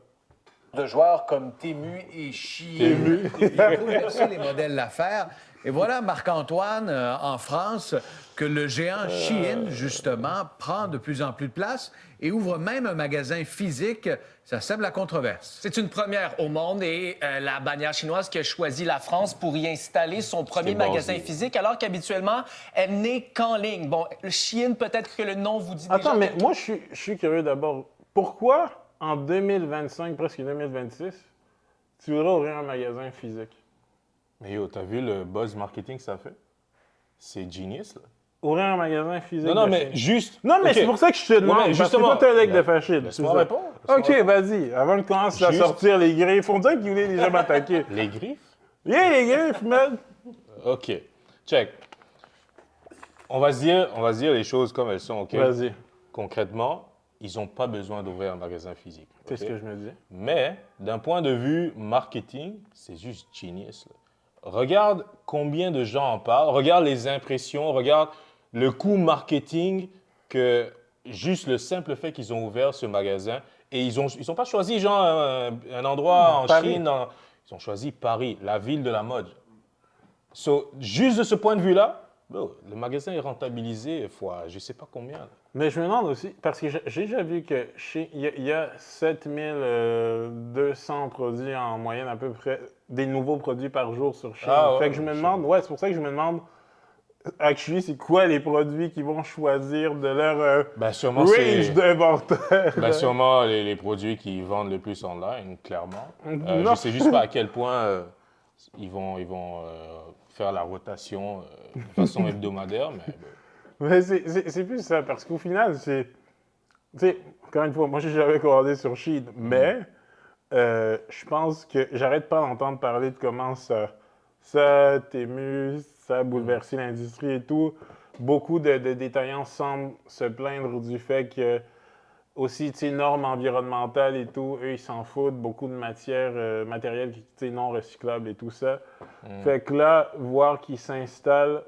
de joueurs comme Temu et Shein. Ils bouleversent les modèles d'affaires. Et voilà, Marc-Antoine, en France, que le géant Shein, justement, prend de plus en plus de place et ouvre même un magasin physique. Ça sème la controverse. C'est une première au monde et la bannière chinoise qui a choisi la France pour y installer son premier bon, magasin c'est- physique, alors qu'habituellement, elle n'est qu'en ligne. Bon, le Shein, peut-être que le nom vous dit Attends, déjà... mais moi, je suis curieux d'abord. Pourquoi, en 2025, presque 2026, tu voudrais ouvrir un magasin physique? Mais yo, t'as vu le buzz marketing que ça fait? C'est genius, là. Ouvrir un magasin physique Non, non, de mais Chine. juste... Non, mais Ok. c'est pour ça que je te demande. mais Parce que justement- toi, t'es un deck de fashion. Laisse-moi c'est ça. répondre, OK, laisse-moi vas-y. Avant de commencer à Juste- sortir les griffes, on dirait qu'ils voulaient déjà m'attaquer. Les griffes? Yeah, les griffes, man! OK. Check. On va se dire les choses comme elles sont, OK? Vas-y. Concrètement, ils n'ont pas besoin d'ouvrir un magasin physique. C'est OK? ce que je me dis. Mais d'un point de vue marketing, c'est juste genius, là. Regarde combien de gens en parlent, regarde les impressions, regarde le coût marketing que juste le simple fait qu'ils ont ouvert ce magasin. Et ils ont pas choisi genre un endroit en Paris. Chine, ils ont choisi Paris, la ville de la mode. So, juste de ce point de vue-là, bro, le magasin est rentabilisé fois je sais pas combien. Là. Mais je me demande aussi, parce que j'ai déjà vu que il y a 7200 produits en moyenne à peu près, des nouveaux produits par jour sur Chine. Ah ouais, fait que je me demande, c'est pour ça que je me demande, actually, c'est quoi les produits qu'ils vont choisir de leur Ben, sûrement, range d'inventaire? Ben, sûrement les produits qui vendent le plus online, clairement. Non. Je sais juste pas à quel point ils vont faire la rotation de façon hebdomadaire, mais bon. Mais c'est plus ça, parce qu'au final, c'est. Tu sais, encore une fois, moi, j'ai jamais commandé sur Shein, mais je pense que j'arrête pas d'entendre parler de comment ça Temu, ça a bouleversé l'industrie et tout. Beaucoup de détaillants semblent se plaindre du fait que, aussi, tu sais, normes environnementales et tout, eux, ils s'en foutent. Beaucoup de matériel qui, tu sais, non recyclable et tout ça. Fait que là, voir qu'ils s'installent.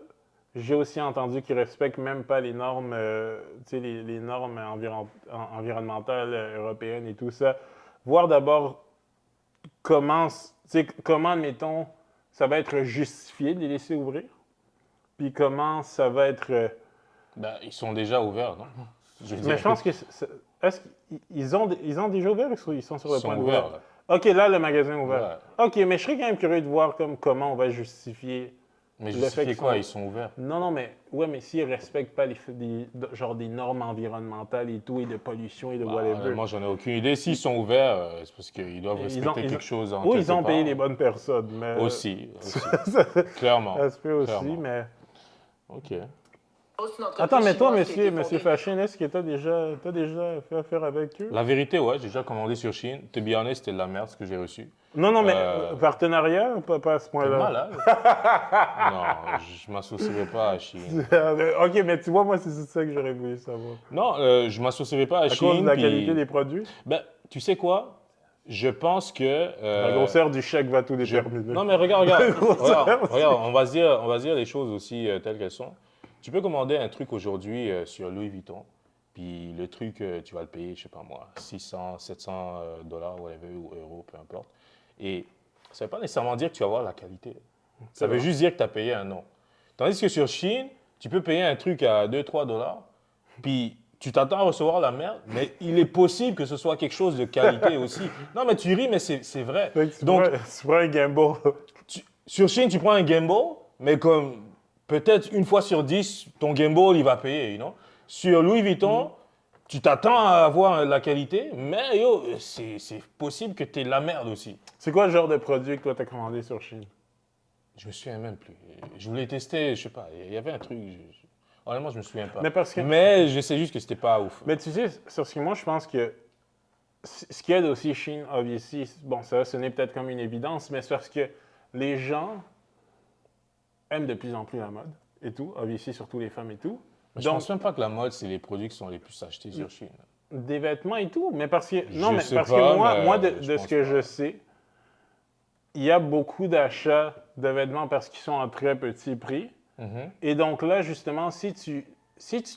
J'ai aussi entendu qu'ils ne respectent même pas les normes, tu sais, les normes environnementales européennes et tout ça. Voir d'abord comment, tu sais, comment, admettons, ça va être justifié de les laisser ouvrir, puis comment ça va être... Ben, ils sont déjà ouverts, non? Mais je pense que... Est-ce qu'ils ont déjà ouvert ou ils sont sur le Ils sont point ouverts, d'ouvrir? là. OK, là, le magasin est ouvert. OK, mais je serais quand même curieux de voir comment on va justifier... Mais le fait justifier qu'ils quoi? sont- Ils sont ouverts. Non, mais s'ils ne respectent pas des normes environnementales et tout, et de pollution et de whatever. Moi, j'en ai aucune idée. S'ils sont ouverts, c'est parce qu'ils doivent respecter quelque chose en Oui, ils ont quelque payé part. les bonnes personnes, mais... Aussi. ça Clairement. se peut aussi, Clairement. mais... OK. Attends, mais toi, monsieur Fashion, est-ce que t'as déjà fait affaire avec eux? La vérité, ouais, j'ai déjà commandé sur Shein. To be honest, c'était de la merde ce que j'ai reçu. Non, mais partenariat, pas à ce T'es point-là. malade. Non, je m'associerai pas à Shein. OK, mais tu vois, moi, c'est ça que j'aurais voulu savoir. Non, je m'associerai pas à À Shein. cause de la puis- qualité des produits? Ben, tu sais quoi? Je pense que... La grosseur du chèque va tout déterminer. Non, mais regarde. Regarde, on va se dire les choses aussi telles qu'elles sont. Tu peux commander un truc aujourd'hui sur Louis Vuitton, puis le truc, tu vas le payer, je sais pas moi, 600, 700 dollars, whatever, ou euros, peu importe. Et ça ne veut pas nécessairement dire que tu vas avoir la qualité. Ça veut juste dire que tu as payé un nom. Tandis que sur Shein, tu peux payer un truc à 2-3 dollars, puis tu t'attends à recevoir la merde, mais il est possible que ce soit quelque chose de qualité aussi. Non, mais tu ris, mais c'est vrai. Fait que Donc, tu prends un gimbal. sur Shein, tu prends un gimbal, mais comme peut-être une fois sur 10, ton gimbal, il va payer, you know? Sur Louis Vuitton, tu t'attends à avoir la qualité, mais yo, c'est possible que tu aies la merde aussi. C'est quoi le genre de produit que toi, t'as commandé sur Chine? Je me souviens même plus. Je voulais tester, je sais pas, il y avait un truc. Honnêtement, je me souviens pas. Mais parce que- Mais je sais juste que c'était pas ouf. Mais tu sais, sur ce que moi, je pense que ce qui aide aussi Chine, obviously, bon, ça va sonner peut-être comme une évidence, mais c'est parce que les gens aiment de plus en plus la mode et tout, obviously, surtout les femmes et tout. Mais je Donc, pense même pas que la mode, c'est les produits qui sont les plus achetés sur Chine. des vêtements et tout, mais parce que... Non, Je mais sais parce pas, que moi, mais moi de je ce pense que pas. je sais, il y a beaucoup d'achats de vêtements parce qu'ils sont à très petit prix. Mhm. Et donc là, justement, si tu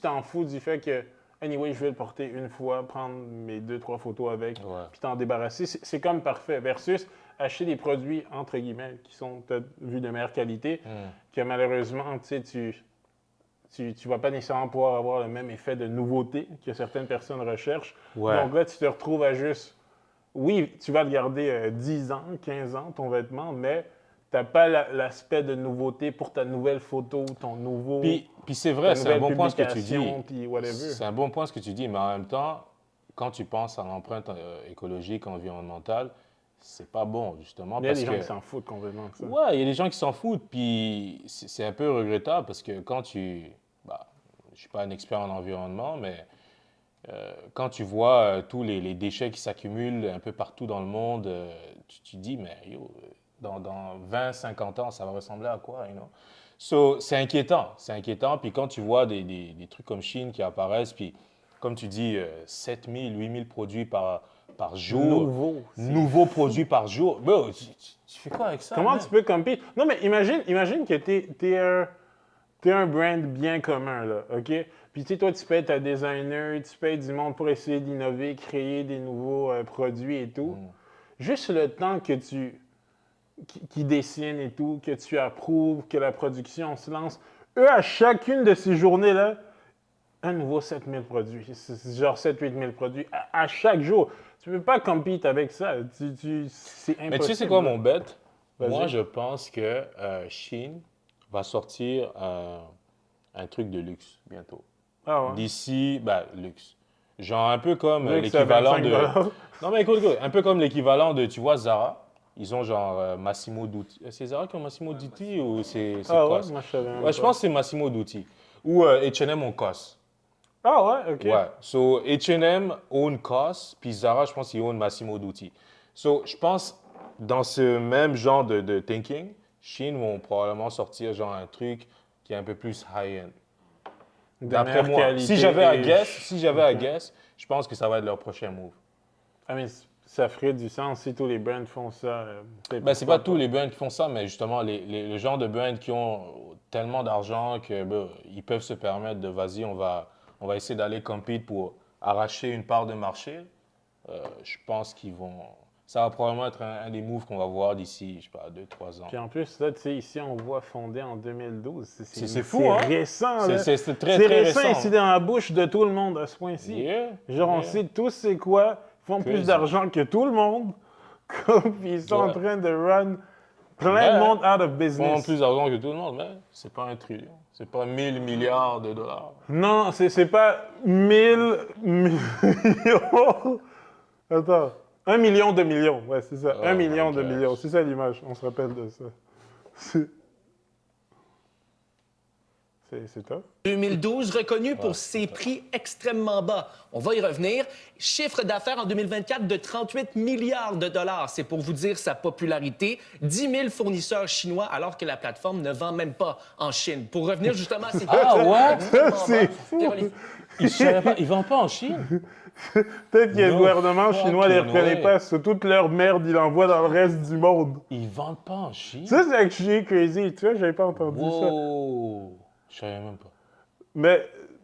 t'en fous du fait que, anyway, je vais le porter une fois, prendre mes 2-3 photos avec, Ouais. puis t'en débarrasser, c'est comme parfait. Versus acheter des produits, entre guillemets, qui sont peut-être vus de meilleure qualité, que malheureusement, tu sais, tu vas pas nécessairement pouvoir avoir le même effet de nouveauté que certaines personnes recherchent. Ouais. Donc là, tu te retrouves à juste... Oui, tu vas le garder 10 ans, 15 ans, ton vêtement, mais tu n'as pas l'aspect de nouveauté pour ta nouvelle photo, ton nouveau... Puis c'est vrai, ta c'est un nouvelle bon point ce que tu dis. publication, puis whatever. C'est un bon point ce que tu dis, mais en même temps, quand tu penses à l'empreinte écologique, environnementale, c'est pas bon, justement. Il y a parce des gens que... qui s'en foutent complètement de ça. Ouais, il y a des gens qui s'en foutent, puis c'est un peu regrettable parce que quand tu... Bah, je suis pas un expert en environnement, mais quand tu vois tous les déchets qui s'accumulent un peu partout dans le monde, tu te dis, mais yo, dans 20, 50 ans, ça va ressembler à quoi, you know? So, c'est inquiétant, puis quand tu vois des trucs comme Chine qui apparaissent, puis comme tu dis, 7000, 8000 produits par jour. Nouveaux produits par jour. Bro, tu fais quoi avec ça? Comment man? tu peux compter? Non, mais imagine que t'es un brand bien commun, là, OK? Puis tu sais, toi, tu peux être un designer, tu peux être du monde pour essayer d'innover, créer des nouveaux produits et tout. Juste le temps que qui dessinent et tout, que tu approuves, que la production se lance. Eux, à chacune de ces journées-là, un nouveau 7000 produits. C'est genre 7-8 000 produits à chaque jour. Tu peux pas compete avec ça. C'est impossible. Mais tu sais, c'est quoi mon bet? Vas-y. Moi, je pense que Chine va sortir un truc de luxe bientôt. Ah ouais. D'ici, luxe. Genre un peu comme Luxe à l'équivalent 25 de... $. Non, mais écoute, un peu comme l'équivalent de, tu vois, Zara. ils ont genre Massimo Dutti. C'est Zara qui ont Massimo Dutti ou c'est Ah ouais, COS? moi je savais même Ouais, je pas. pense que c'est Massimo Dutti. Ou H&M ont COS. Ah ouais, ok. Ouais. So, H&M own COS, puis Zara, je pense qu'ils own Massimo Dutti. So, je pense, dans ce même genre de thinking, Shein vont probablement sortir genre un truc qui est un peu plus high-end. D'après meilleure moi, qualité si j'avais à et- guess, je pense que ça va être leur prochain move. Ah, mais ça ferait du sens si tous les brands font ça. Ben, c'est pas tous les brands qui font ça, mais justement, le genre de brands qui ont tellement d'argent que ils peuvent se permettre de vas-y, on va essayer d'aller compete pour arracher une part de marché. Je pense qu'ils vont. Ça va probablement être un des moves qu'on va voir d'ici, je sais pas, 2-3 ans. Puis en plus, là, tu sais, ici, on voit fondé en 2012. C'est fou, hein? C'est récent, là. C'est très, C'est très récent récent. ici dans la bouche de tout le monde à ce point-ci. Yeah. Genre, on Yeah. sait tous c'est quoi, ils font plus Crazy. d'argent que tout le monde, comme puis ils sont en Ouais. train de run plein Ouais. de monde out of Ils font business. plus d'argent que tout le monde, mais c'est pas 1 trillion. C'est pas 1000 milliards de dollars. Non, c'est pas 1000 millions. Attends. 1 million de millions, ouais, c'est ça. Oh 1 million my de gosh. millions. C'est ça l'image, on se rappelle de ça. C'est top. 2012, reconnu pour ses prix extrêmement bas. On va y revenir. Chiffre d'affaires en 2024 de 38 milliards de dollars. C'est pour vous dire sa popularité. 10 000 fournisseurs chinois alors que la plateforme ne vend même pas en Chine. Pour revenir justement à ces Ah ouais? extrêmement C'est bas. fou. Ils vendent pas en Chine. Peut-être que le No gouvernement chinois les fucking reconnaît way. pas, parce que toute leur merde, ils l'envoient dans le reste du monde. Ils vendent pas en Chine. Ça, c'est actually crazy. Tu vois, j'avais pas entendu ça. Wow. Je savais même pas.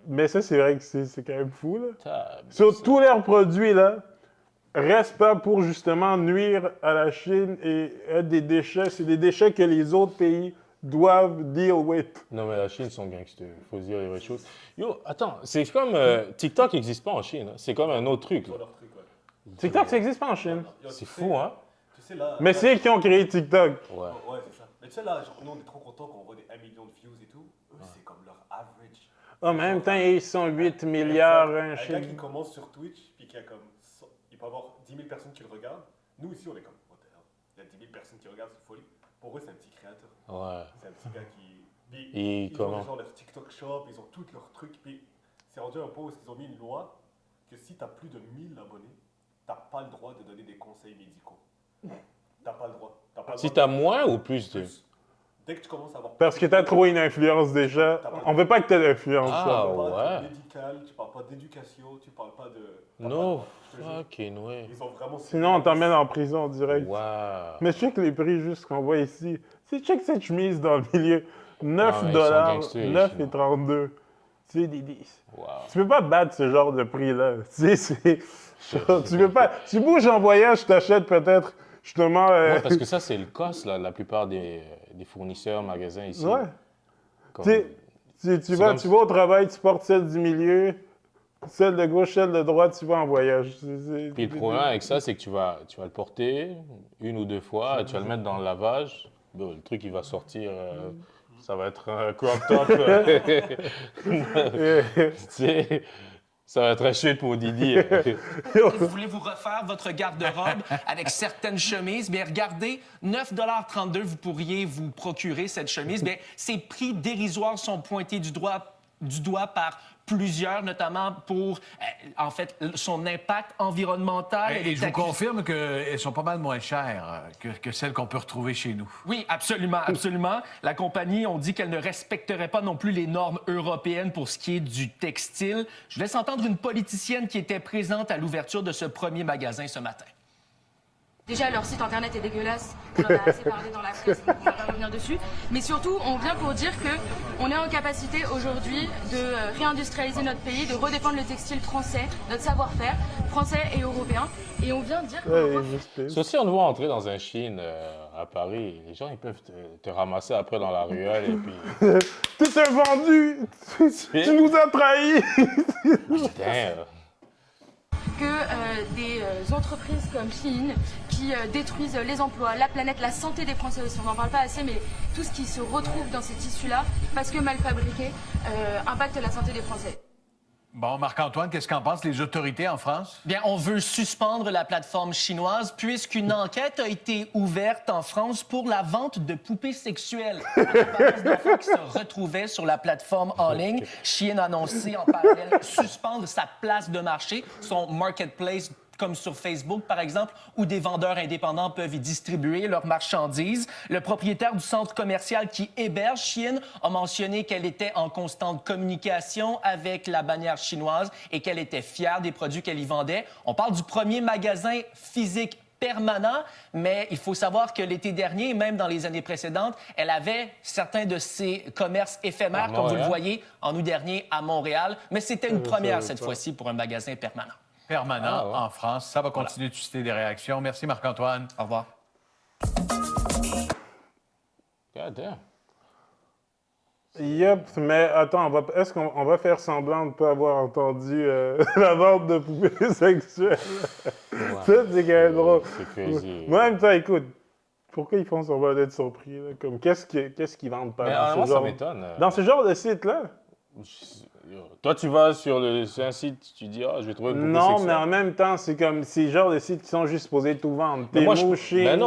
Mais ça, c'est vrai que c'est quand même fou, là. Tabarnak. Sur tous leurs produits, là, restent pas pour justement nuire à la Chine et être des déchets. C'est des déchets que les autres pays doivent deal with. Non, mais la Chine sont gangsters. Il faut se dire les vraies choses. Yo, attends, c'est comme TikTok n'existe pas en Chine. Hein. C'est comme un autre truc. là. Leur truc, ouais. TikTok, ça existe pas en Chine. Yo, C'est tu fou, sais- hein? Tu sais, là. Mais là- c'est eux qui ont créé TikTok. Ouais. Ouais, c'est ça. Mais tu sais, là, genre, nous, on est trop contents qu'on voit des 1 million de views et tout. Eux, c'est comme leur average. En même temps, ils sont 8 milliards en Un gars qui Chine. commence sur Twitch, puis qui a comme. Il peut avoir 10 000 personnes qui le regardent. Nous, ici, on est comme. What the hell? Il y a 10 000 personnes qui regardent, c'est folie. Pour eux, c'est un petit créateur. Ouais. C'est un petit gars qui. Puis, Et ils comment? ont genre leur TikTok shop, ils ont tous leurs trucs. Puis c'est rendu à un point où ils ont mis une loi que si tu as plus de 1000 abonnés, tu n'as pas le droit de donner des conseils médicaux. T'as pas le droit. T'as pas le Si droit t'as de- moins ou plus de. Plus. Dès que tu commences à avoir. Parce que t'as trop une influence déjà. On veut pas que t'aies d'influence. Ah, Tu ça. parles pas ouais. de médical, tu parles pas d'éducation, tu parles pas de. t'as No pas- je te jure, fucking way. Ils ont vraiment. Sinon, on t'emmène en prison direct. Wow. Mais check les prix juste qu'on voit ici. C'est check cette chemise dans le milieu. 9 mais ils sont dollars, gangsters, les 9 et Chinois. 32. C'est des Wow. Tu peux pas battre ce genre de prix-là. Tu sais, tu peux pas. Tu bouges en voyage, t'achètes peut-être justement. Ouais, parce que ça, c'est le cost, là, la plupart des fournisseurs, magasins ici. Ouais. Comme- Tu sais, tu vas au travail, tu portes celle du milieu, celle de gauche, celle de droite, tu vas en voyage. Puis le problème avec ça, c'est que tu vas le porter 1 ou 2 fois, tu vas le mettre dans le lavage. Bon, le truc, il va sortir. Ça va être un crop top. Tu sais, ça va être un chute pour Didi. Vous voulez vous refaire votre garde-robe avec certaines chemises, bien regardez, 9,32 vous pourriez vous procurer cette chemise. Bien, ces prix dérisoires sont pointés du doigt par plusieurs, notamment pour, en fait, son impact environnemental. Et je vous confirme qu'elles sont pas mal moins chères que celles qu'on peut retrouver chez nous. Oui, absolument, absolument. La compagnie, on dit qu'elle ne respecterait pas non plus les normes européennes pour ce qui est du textile. Je laisse entendre une politicienne qui était présente à l'ouverture de ce premier magasin ce matin. Déjà, leur site internet est dégueulasse. On en a assez parlé dans la presse, donc on va pas revenir dessus. Mais surtout, on vient pour dire qu'on est en capacité aujourd'hui de réindustrialiser notre pays, de redéfendre le textile français, notre savoir-faire français et européen. Et on vient dire qu'on C'est aussi, on doit entrer dans un Chine à Paris. Les gens, ils peuvent te ramasser après dans la ruelle et puis. Tu t'es vendu! Tu nous as trahis! Putain. que des entreprises comme Shein qui détruisent les emplois, la planète, la santé des Français aussi. On n'en parle pas assez, mais tout ce qui se retrouve dans ces tissus-là, parce que mal fabriqués, impacte la santé des Français. Bon, Marc-Antoine, qu'est-ce qu'en pensent les autorités en France? Bien, on veut suspendre la plateforme chinoise puisqu'une enquête a été ouverte en France pour la vente de poupées sexuelles. L'apparence d'enfants qui se retrouvaient sur la plateforme en ligne. Shein a annoncé en parallèle suspendre sa place de marché, son marketplace, comme sur Facebook, par exemple, où des vendeurs indépendants peuvent y distribuer leurs marchandises. Le propriétaire du centre commercial qui héberge Shein a mentionné qu'elle était en constante communication avec la bannière chinoise et qu'elle était fière des produits qu'elle y vendait. On parle du premier magasin physique permanent, mais il faut savoir que l'été dernier, même dans les années précédentes, elle avait certains de ses commerces éphémères, comme vous le voyez, en août dernier à Montréal. Mais c'était une première cette fois-ci pour un magasin permanent. Permanent en France. Ça va continuer de susciter des réactions. Merci, Marc-Antoine. Au revoir. God damn. Yep, mais attends, est-ce qu'on va faire semblant de ne pas avoir entendu la vente de poupées sexuelles? Ça, c'est quand même drôle. C'est crazy. Moi, en même temps, écoute, pourquoi ils font semblant d'être surpris? Là? Comme, qu'est-ce qu'ils vendent pas Mais dans ce moi, ça genre... m'étonne. Dans ce genre de site-là? Toi, tu vas sur un site, tu dis, je vais trouver une poupée Non, sexuelle. mais en même temps, c'est comme ces genres de sites qui sont juste supposés tout vendre. Mais moi, Temu,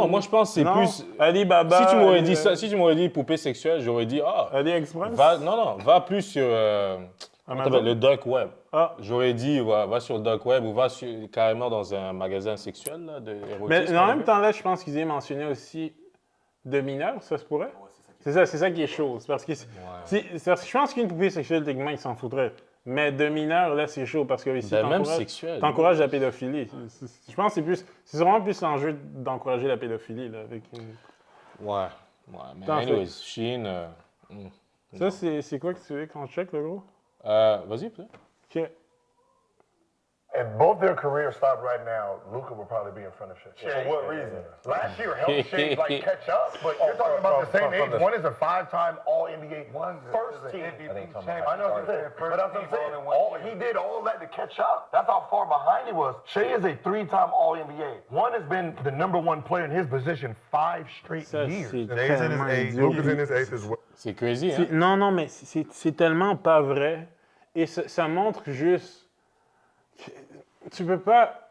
moi, je pense que c'est non, plus... Alibaba. Si tu m'aurais dit ça, si tu m'aurais dit poupée sexuelle, j'aurais dit, AliExpress? va plus sur Amazon? le dark web. Ah. J'aurais dit, va sur le dark web ou va carrément dans un magasin sexuel là, de érotisme. Mais en même temps, là, je pense qu'ils aient mentionné aussi de mineurs, ça se pourrait? C'est ça qui est chaud. C'est parce que je pense qu'une poupée sexuelle, techniquement, ils s'en foudraient. Mais de mineurs, là, c'est chaud parce que ici, même sexuel. t'encourages la pédophilie. Je pense que c'est vraiment plus l'enjeu d'encourager la pédophilie. Là, avec Ouais, mais T'en anyways, Shein... Ça, c'est quoi que tu veux qu'on check, le gros? Vas-y, peut-être. OK. If both their careers stopped right now, Luka would probably be in front of Shea. For what reason? Last year helped Shea like catch up, but you're talking about the same age. One is a five-time All-NBA first team champion. I know what you're saying, but that's what I'm saying. He did all that to catch up. That's how far behind he was. Shea is a three-time All-NBA. One has been the number one player in his position 5 straight years. Jay's in his eighth. Luka's in his eighth as well. C'est crazy, hein? Non, mais c'est tellement pas vrai. Et ça montre juste... Tu peux pas...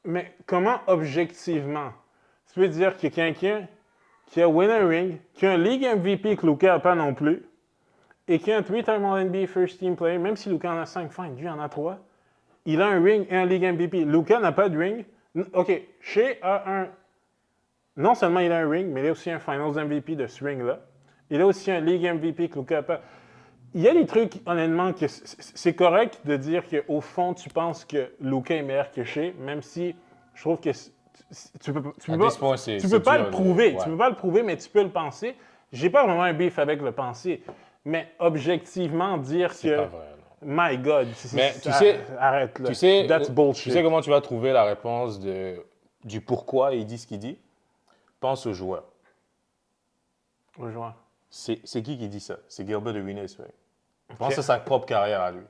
Mais comment objectivement tu peux dire que quelqu'un qui a win a ring, qui a un League MVP que Luka n'a pas non plus, et qui a un 3-time All-NBA First Team Player, même si Luka en a 5, fine, lui en a 3, il a un ring et un League MVP. Luka n'a pas de ring. OK, Shea a un... Non seulement il a un ring, mais il a aussi un Finals MVP de ce ring-là. Il a aussi un League MVP que Luka n'a pas. Il y a des trucs, honnêtement, que c'est correct de dire qu'au fond, tu penses que Luka est meilleur que Shea, même si je trouve que tu peux pas le prouver. Ouais. Tu peux pas le prouver, mais tu peux le penser. J'ai pas vraiment un beef avec le penser, mais objectivement, dire C'est que... pas vrai, non. My God. Mais tu sais... Arrête, là. Tu sais, That's bullshit. Tu sais comment tu vas trouver la réponse du pourquoi il dit ce qu'il dit? Pense aux joueurs. Aux joueurs. C'est qui dit ça? C'est Gilbert Arenas, ouais. Pense à sa propre carrière à lui.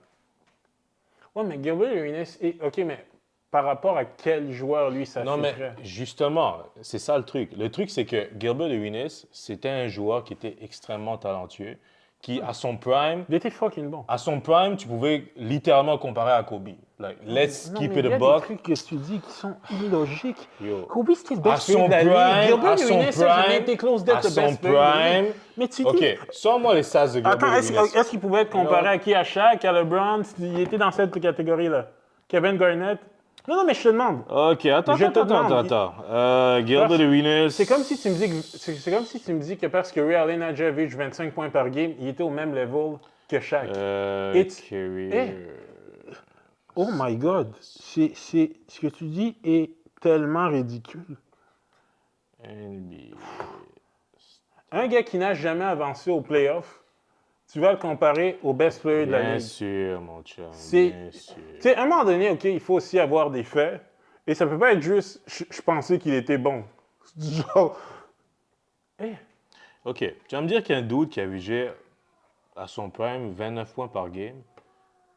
Ouais, mais Gilbert Arenas... OK, mais par rapport à quel joueur, lui, ça Non, mais fitterait? justement, c'est ça le truc. Le truc, c'est que Gilbert Arenas, c'était un joueur qui était extrêmement talentueux, qui, à son prime... Il était fucking bon. À son prime, tu pouvais littéralement comparer à Kobe. Like, let's Non, keep mais it il y a a buck. des trucs que tu dis qui sont illogiques. Yo. Kobe, c'était le À best player son de la ligue. prime, Gilbert à son Arenas, ça a jamais été prime, close d'être à le son best player de la ligue. prime. Mais tu dis... OK, sors-moi les stats de Gilbert Attends, Arenas. est-ce qu'il pouvait être comparé à qui? À Shaq, à LeBron? Il était dans cette catégorie-là. Kevin Garnett? Non, mais je te demande. OK, attends. Gilbert Arenas... C'est comme si tu me dis que parce que Ray Allen Nadjevic 25 points par game, il était au même level que Shaq. Oh my God. Ce que tu dis est tellement ridicule. NBA. Un gars qui n'a jamais avancé au playoff, tu vas le comparer au best player de la Bien ligue. sûr, mon chum. C'est- Bien sûr. Tu sais, à un moment donné, OK, il faut aussi avoir des faits. Et ça peut pas être juste « je pensais qu'il était bon ». Genre... OK, tu vas me dire qu'un dude qui averagé à son prime 29 points par game,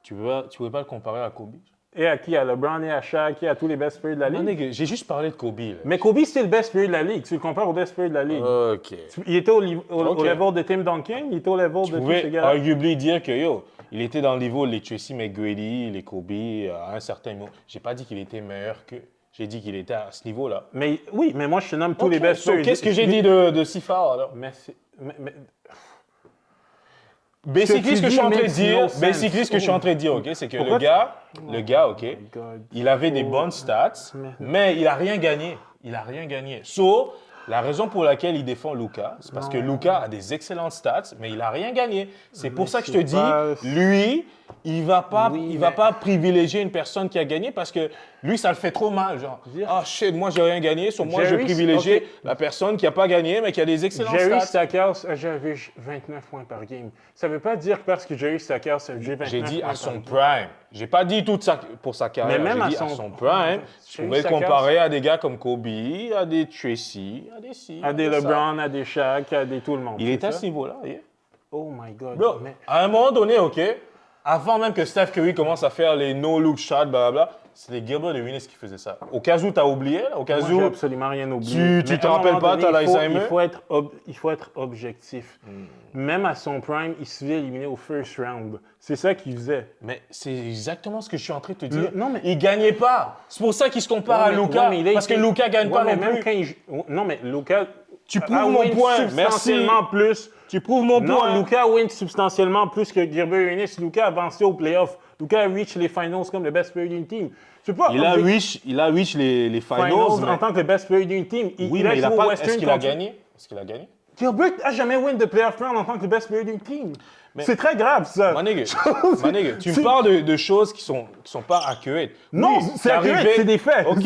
tu pouvais pas le comparer à Kobe? Et à qui? À LeBron et à Shaq et à tous les best players de la Non, ligue. nigga, j'ai juste parlé de Kobe. Là. Mais Kobe, c'était le best player de la ligue. Tu le compares au best player de la ligue. OK. Il était au Ok. level de Tim Duncan, il était au level Tu de tous pouvais ces gars-là. arguably dire que, yo, il était dans le niveau les Tracy McGrady, les Kobe, à un certain moment. J'ai pas dit qu'il était meilleur qu'eux. J'ai dit qu'il était à ce niveau-là. Mais oui, mais moi, je te nomme tous les Ok, best so players. qu'est-ce que j'ai dit de si fort, alors? Mais c'est... Basically, ce que je suis en train de dire, makes no basically, sense. ce que je suis en train de dire, OK, c'est que Pourquoi le gars, OK, God. il avait des bonnes stats, mais il a rien gagné. Il a rien gagné. So, la raison pour laquelle il défend Luka, c'est parce que Luka a des excellentes stats, mais il a rien gagné. C'est pour ça que je te c'est dis, pas- lui, il va pas, Oui, il va mais- pas privilégier une personne qui a gagné parce que lui, ça le fait trop mal, genre. Ah shit, moi j'ai rien gagné, so moi je vais Jerry, privilégier ok. la personne qui a pas gagné mais qui a des excellentes Jerry stats. Stackhouse a jamais 29 points par game. Ça veut pas dire que parce que Jerry Stackhouse a joué 29 J'ai dit points à son par game. prime. J'ai pas dit tout ça pour sa carrière. Mais même J'ai à dit son- à son prime. Je Jerry pouvais le Stackhouse- comparer à des gars comme Kobe, à des Tracy, à des ci, À des ça. LeBron, à des Shaq, à des tout le monde. Il c'est est à ça? ce niveau-là. Yeah. Oh my God. Bro, Mais- à un moment donné, OK, avant même que Steph Curry commence à faire les no-look shots, blablabla, c'était Gilbert Arenas qui faisait ça. Au cas où tu as oublié, là, au cas Moi, j'ai où... absolument rien oublié. tu Mais te à un rappelles moment pas, donné, t'as il faut- l'Alzheimer? il faut être objectif. Même à son prime, il se fait éliminer au first round. C'est ça qu'il faisait. Mais c'est exactement ce que je suis en train de te dire. Non, mais- Il gagnait pas. C'est pour ça qu'il se compare à Ouais, mais- Luka, ouais, mais il a parce que été- Luka gagne Ouais, pas mais non même plus. quand il... Non, mais Luka... Tu prouves mon point, merci. Substantiellement plus. Tu prouves mon point. Non, Luka win substantiellement plus que Gilbert Arenas. Luka a avancé aux playoffs. Luka a reach les finals comme le best player d'une team. Tu peux pas Il a object- reach les finals, finals mais... en tant que best player d'une team. Oui, mais il a joué au pas... Western Est-ce qu'il a contre- gagné? Est-ce qu'il a gagné? Gilbert a jamais win de playoff round en tant que best player d'une team. C'est très grave, ça. My nigga, tu me parles de choses qui sont pas accurate. Non, Oui, c'est accurate, arrivé- c'est des faits. OK.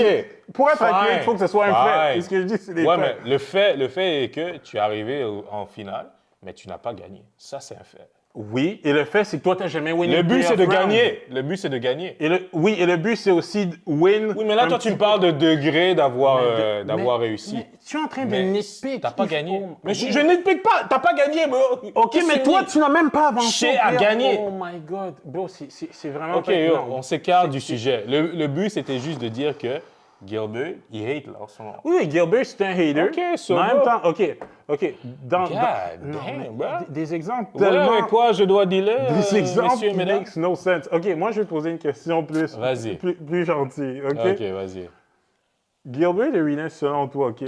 Pour être Fine. accurate, il faut que ce soit un fait. Fine. Et ce que je dis, c'est des Ouais, faits. mais le fait est que tu es arrivé en finale, mais tu n'as pas gagné. Ça, c'est un fait. Oui, et le fait, c'est que toi, tu n'as jamais win Le une but, c'est de playoff round. gagner. Le but, c'est de gagner. Oui, et le but, c'est aussi de win. Oui, mais là, un toi, petit tu me parles de degré d'avoir Mais- réussi. Mais tu es en train de Mais nitpick. t'as pas Il faut- gagné. Oh, Mais je nitpick pas. T'as pas gagné, bro. OK, mais toi, tu n'as même pas avancé. Shea au a playoff. gagné. Oh my God. Bro, c'est vraiment OK, pas... yo, non. on s'écarte du sujet. Le but, c'était juste de dire que Gilbert, il hate là en ce moment. Oui, Gilbert, c'est un hater. OK, so Mais en même bro. temps, OK. God non, damn, mais bro. des exemples Ouais, tellement... avec quoi je dois dealer, Des exemples messieurs, qui mesdames? makes no sense. OK, moi, je vais te poser une question plus... Vas-y. Plus gentille, OK? OK, vas-y. Gilbert Arenas, selon toi, OK?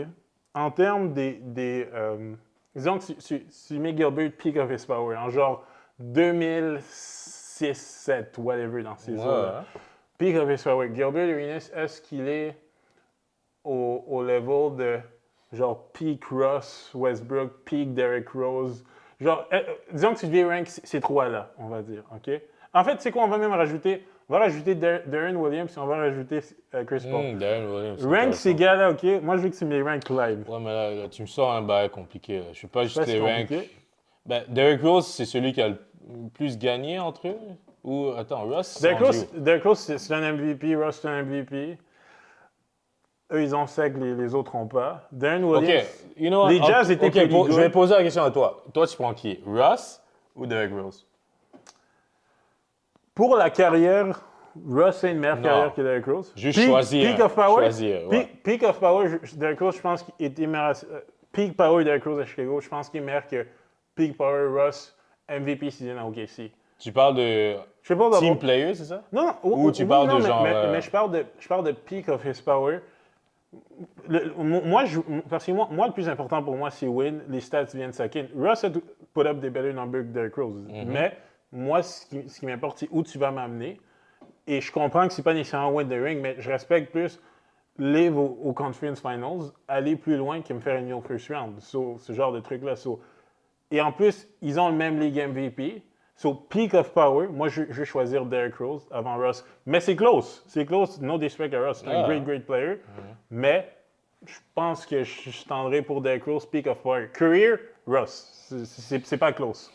En termes disons que tu mets Gilbert peak of his power, en genre 2006, 2007, whatever, dans ces eaux-là. Peak of his power. Gilbert Arenas, est-ce qu'il est au level de genre peak Russ Westbrook, peak Derrick Rose? Genre, disons que tu devais rank ces trois-là, on va dire, OK? En fait, c'est quoi, on va même rajouter... On va rajouter Darren Williams et on va rajouter Chris Paul. Darren Williams. Rank ces gars-là, OK? Moi, je veux que tu me les rank live. Ouais, mais là, tu me sors un bail compliqué. Là. Je suis pas juste Pas les si rank. compliqué. Ben, Derrick Rose, c'est celui qui a le plus gagné entre eux? Ou, attends, Russ? Derrick Rose, c'est un MVP. Russ, c'est un MVP. Eux, ils ont ça que les autres n'ont pas. Darren Williams... OK, you know what? Les Jazz étaient pretty good. Je vais poser la question à toi. Toi, tu prends qui? Russ ou Derrick Rose? Pour la carrière, Russ a une meilleure Non. carrière que Derrick Rose. Juste choisir Peak un. of power. Choisir, ouais. Peak of power, Derrick Rose, je pense qu'il était meilleur. Peak power Derrick Rose à Chicago, je pense qu'il est meilleur que Peak power Russ MVP season à OKC. Tu parles de Je sais pas team d'abord. player, c'est ça? Non, non. Ou tu parles de genre, Mais je parle de peak of his power. Parce que moi, le plus important pour moi, c'est win. Les stats viennent second. Russ a put up des better numbers que Derrick Rose. Mais moi, ce qui m'importe, c'est où tu vas m'amener. Et je comprends que c'est pas nécessairement win the ring, mais je respecte plus live au Conference Finals, aller plus loin que me faire une first round. So, ce genre de truc-là. Et en plus, ils ont le même League MVP. So, peak of power, moi, je vais choisir Derrick Rose avant Russ. Mais c'est close. C'est close. No disrespect à Russ. C'est un great player. Mais je pense que je tendrai pour Derrick Rose, peak of power. Career, Russ. C'est pas close.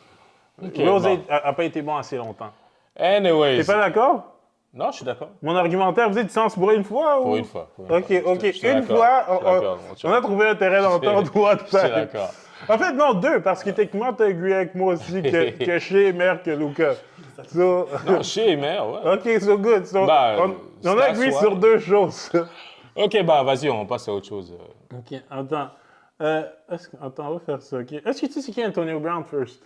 Rose n'a pas été bon assez longtemps. Anyways. T'es pas d'accord? Non, je suis d'accord. Mon argumentaire, vous êtes du sens pour une fois? Ou... Pour une fois. OK. Je suis Une d'accord. fois, Je suis d'accord. on a trouvé un terrain d'entente. Je suis d'accord. En fait, non, deux, parce que techniquement, tu as agree avec moi aussi que Shea est meilleur que Luka. So, Non, chez mère, ouais. OK, so good. So, Bah, on a agree sur 2 choses. Ok, bah vas-y, on passe à autre chose. OK, attends. Attends, on va faire ça, OK. Est-ce que tu sais c'est qui Antonio Brown, first?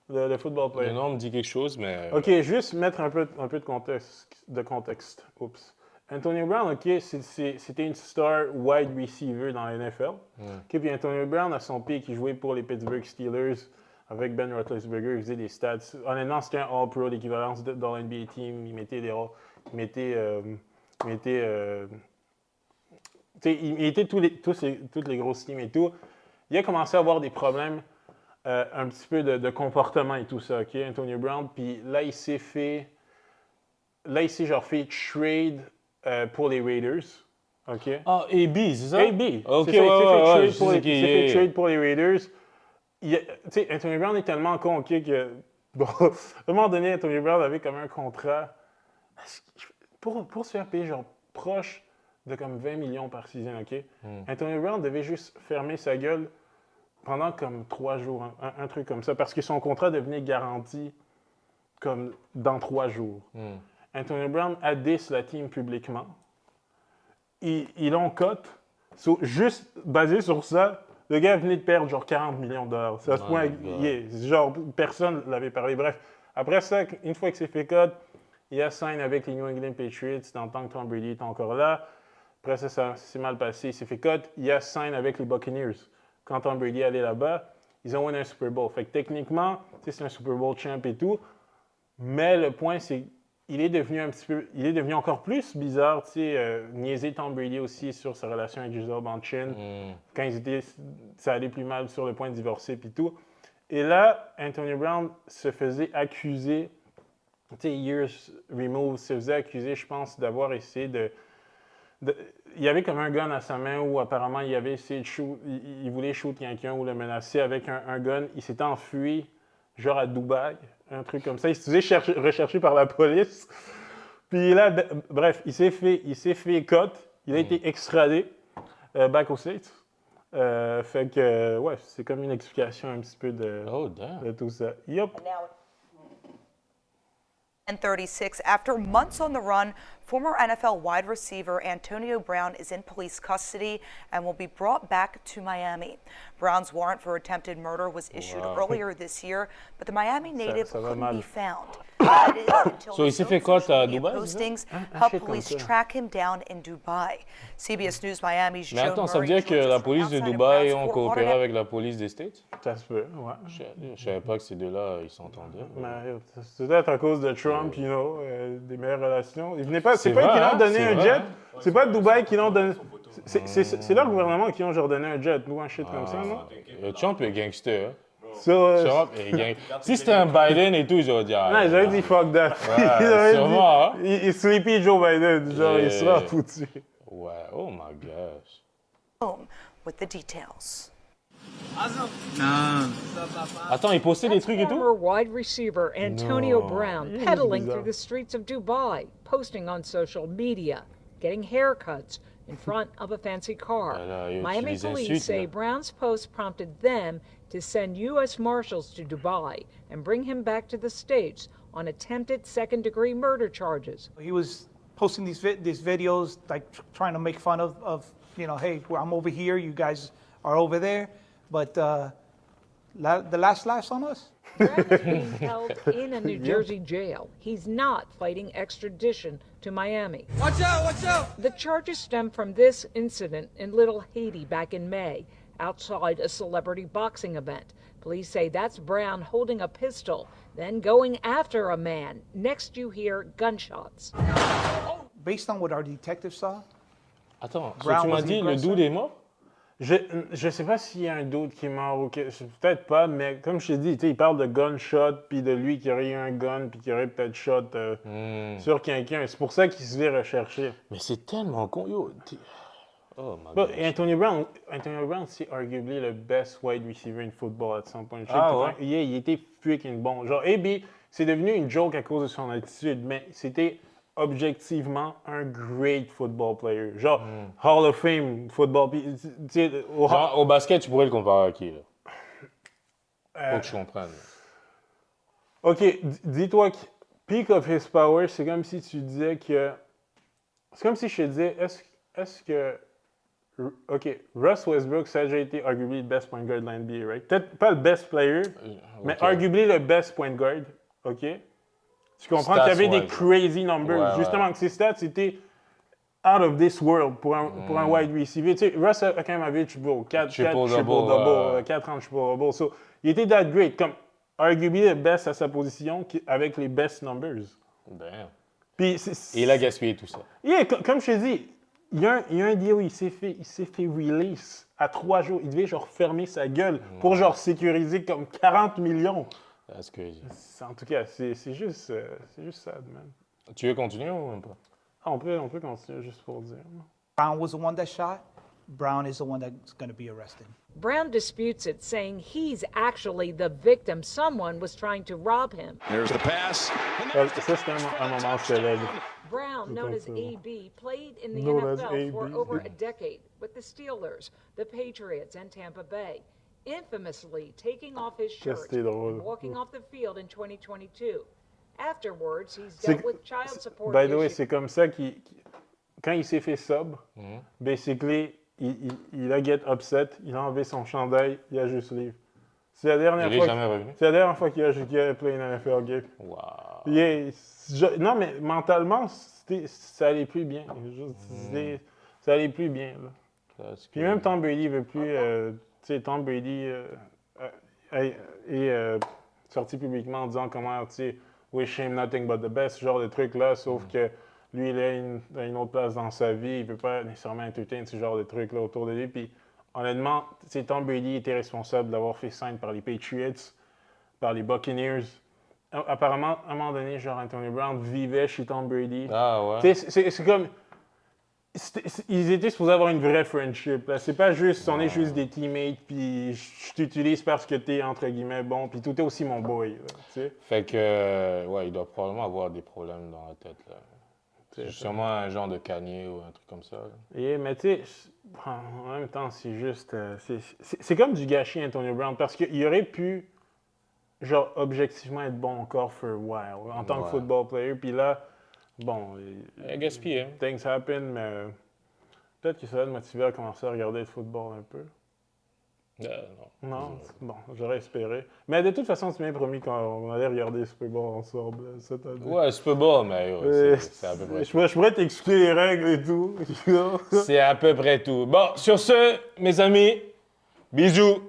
Le football player. Le nom me dit quelque chose, mais... OK, juste mettre un peu de contexte. Oups. Antonio Brown, OK, c'était une star wide receiver dans la NFL. OK, puis Antonio Brown, à son pic, il jouait pour les Pittsburgh Steelers avec Ben Roethlisberger. Il faisait des stats. Honnêtement, c'était un All-Pro, l'équivalence dans l'NBA team. Il mettait il était toutes les grosses teams et tout. Il a commencé à avoir des problèmes un petit peu de comportement et tout ça, OK, Antonio Brown. Puis là, il s'est genre fait trade pour les Raiders, OK? Ah, AB, c'est ça? AB. Ok, Il ouais, s'est fait trade pour les Raiders. Tu sais, Antonio Brown est tellement con, OK, que... Bon, à un moment donné, Antonio Brown avait comme un contrat pour se faire payer genre proche de comme 20 millions par saison, OK? Antonio Brown devait juste fermer sa gueule pendant comme 3 jours, un truc comme ça, parce que son contrat devenait garanti comme dans 3 jours. Antonio Brown a diss la team publiquement. Ils l'ont cut. So, juste basé sur ça, le gars venait de perdre genre 40 millions de dollars. C'est à ce point, genre, personne ne l'avait parlé. Bref, après ça, une fois que c'est fait cut, il a signé avec les New England Patriots dans le temps que Tom Brady est encore là. Après ça s'est mal passé, il s'est fait cut. Il a signé avec les Buccaneers. Quand Tom Brady allait là-bas, ils ont gagné un Super Bowl. Fait que techniquement, c'est un Super Bowl champ et tout. Mais le point, c'est qu'il est devenu encore plus bizarre, tu sais, niaiser Tom Brady aussi sur sa relation avec Gisele Bündchen. Quand ça allait plus mal sur le point de divorcer et tout. Et là, Antonio Brown se faisait accuser, tu sais, years removed, se faisait accuser, je pense, d'avoir essayé il y avait comme un gun à sa main où apparemment il avait essayé de shoot, il voulait shoot quelqu'un ou le menacer avec un gun. Il s'était enfui, genre à Dubaï, un truc comme ça. Il se faisait recherché par la police. Puis là, bref, il s'est fait cut. Il a été extradé back aux States. Fait que, ouais, c'est comme une explication un petit peu de tout ça. Yup. And 36. After months on the run, former NFL wide receiver Antonio Brown is in police custody and will be brought back to Miami. Brown's warrant for attempted murder was issued earlier this year, but the Miami native couldn't be found. That is until So il s'est fait quoi à Dubaï? postings help police track him down in Dubai. CBS News Miami's Mais Joe attends, ça veut Murray dire que la police de outside of Dubaï Brown's ont Fort coopéré Lauderdale. avec la police des States? Ça se peut, ouais. Je savais pas que ces deux-là, ils s'entendaient. C'est peut-être à cause de Trump, des meilleures relations. C'est C'est pas vrai, qu'ils l'ont donné c'est un vrai, jet. hein. C'est pas Dubaï qui l'ont donné. C'est leur gouvernement qui ont genre donné un jet, ou un shit comme ça, non? Trump est gangster, hein? So, Si c'était un Biden et tout, ils auraient dit... non, ils auraient dit fuck that. Ouais, Ils auraient sûrement, hein? dit, Sleepy Joe Biden, genre, il sera foutu. Ouais, oh my gosh. Home with the details. Attends, il postait des trucs et tout? Former wide receiver Antonio No. Brown Yeah, pedaling bizarre. through the streets of Dubai, posting on social media, getting haircuts in front of a fancy car. il Miami utilise police insulte, say là. Brown's post prompted them to send U.S. Marshals to Dubai and bring him back to the States on attempted second-degree murder charges. He was posting these videos, like trying to make fun of hey, I'm over here, you guys are over there, but the last laughs on us. Brown is being held in a New Jersey jail. He's not fighting extradition to Miami. Watch out, watch out! The charges stem from this incident in Little Haiti back in May, outside a celebrity boxing event. Police say that's Brown holding a pistol, then going after a man. Next you hear gunshots. Based on what our detectives saw, Attends, Brown tu m'as was the dit le aggressor? dude est mort? Je sais pas s'il y a un doute qui est mort ou peut-être pas, mais comme je t'ai dit, il parle de gunshot, puis de lui qui aurait eu un gun, puis qui aurait peut-être shot sur quelqu'un. C'est pour ça qu'il se fait rechercher. Mais c'est tellement con, yo. Oh my But gosh. Antonio Brown, c'est arguably le best wide receiver in football at some point. Ah ouais? Il était freaking bon. Genre, AB, c'est devenu une joke à cause de son attitude, mais c'était objectivement un great football player. Genre, Hall of Fame football. Genre, au basket, tu pourrais le comparer à qui, là? Faut que je comprenne. OK, dis-toi que peak of his power, c'est comme si tu disais que... C'est comme si je te disais, est-ce que... OK, Russ Westbrook, ça a déjà été arguably le best point guard de la NBA, right? Peut-être pas le best player, mais arguably le best point guard, OK? Tu comprends qu'il y avait des crazy numbers. Justement, que ces stats, c'était out of this world pour un wide receiver. Tu sais, Russ Akamovich, bro, 4 triple-double, 4 ans de triple-double. So, il était that great, comme arguably le best à sa position avec les best numbers. Damn. Puis et il a gaspillé tout ça. Yeah, comme je te dis, il y a un deal où il s'est fait release à 3 jours. Il devait genre fermer sa gueule pour genre sécuriser comme 40 millions. That's crazy. En tout cas, c'est juste sad, man. Tu veux continuer ou même pas? Ah, on peut continuer juste pour dire. Brown was the one that shot. Brown is the one that's going to be arrested. Brown disputes it, saying he's actually the victim. Someone was trying to rob him. There's the pass. Ça, c'est un moment célèbre. Brown, known as AB, played in the Known as NFL for AB. over a decade with the Steelers, the Patriots, and Tampa Bay, infamously taking off his shirt C'était drôle. and walking off the field in 2022. Afterwards, he's dealt with child support By the way, issues. c'est comme ça quand il s'est fait sub, basically, il a get upset, il a enlevé son chandail, il a juste leave. C'est la dernière il fois. est jamais revenu. C'est la dernière fois qu'il a play une NFL game. Wow. Non, mais mentalement, ça allait plus bien. Ça allait plus bien. Là. Puis même Tom Brady veut plus. Tu sais, Tom Brady est sorti publiquement en disant comment, tu sais, wish him nothing but the best, ce genre de trucs-là, sauf que lui, il a une autre place dans sa vie, il ne peut pas nécessairement entertain ce genre de trucs-là autour de lui. Puis honnêtement, tu sais, Tom Brady était responsable d'avoir fait sign par les Patriots, par les Buccaneers. Apparemment, à un moment donné, genre Antonio Brown vivait chez Tom Brady. Ah ouais. C'est comme... Ils étaient supposés avoir une vraie friendship. Là. C'est pas juste, on est juste des teammates, puis je t'utilise parce que t'es, entre guillemets, bon, puis tout est aussi mon boy. Là, tu sais. Fait que, ouais, il doit probablement avoir des problèmes dans la tête, là. C'est sûrement un genre de Kanye ou un truc comme ça. Mais tu sais, en même temps, c'est juste... c'est comme du gâchis, Antonio Brown, parce qu'il aurait pu, genre, objectivement être bon encore for a while, en tant que football player, puis là, bon... Il a gaspillé. Things happen, mais peut-être que ça va te motiver à commencer à regarder le football un peu. Non. Non? Bon, j'aurais espéré. Mais de toute façon, tu m'as promis qu'on allait regarder le Super Bowl ensemble cette année. Ouais, Super Bowl, mais c'est à peu près tout. Je pourrais t'expliquer les règles et tout. C'est à peu près tout. Bon, sur ce, mes amis, bisous!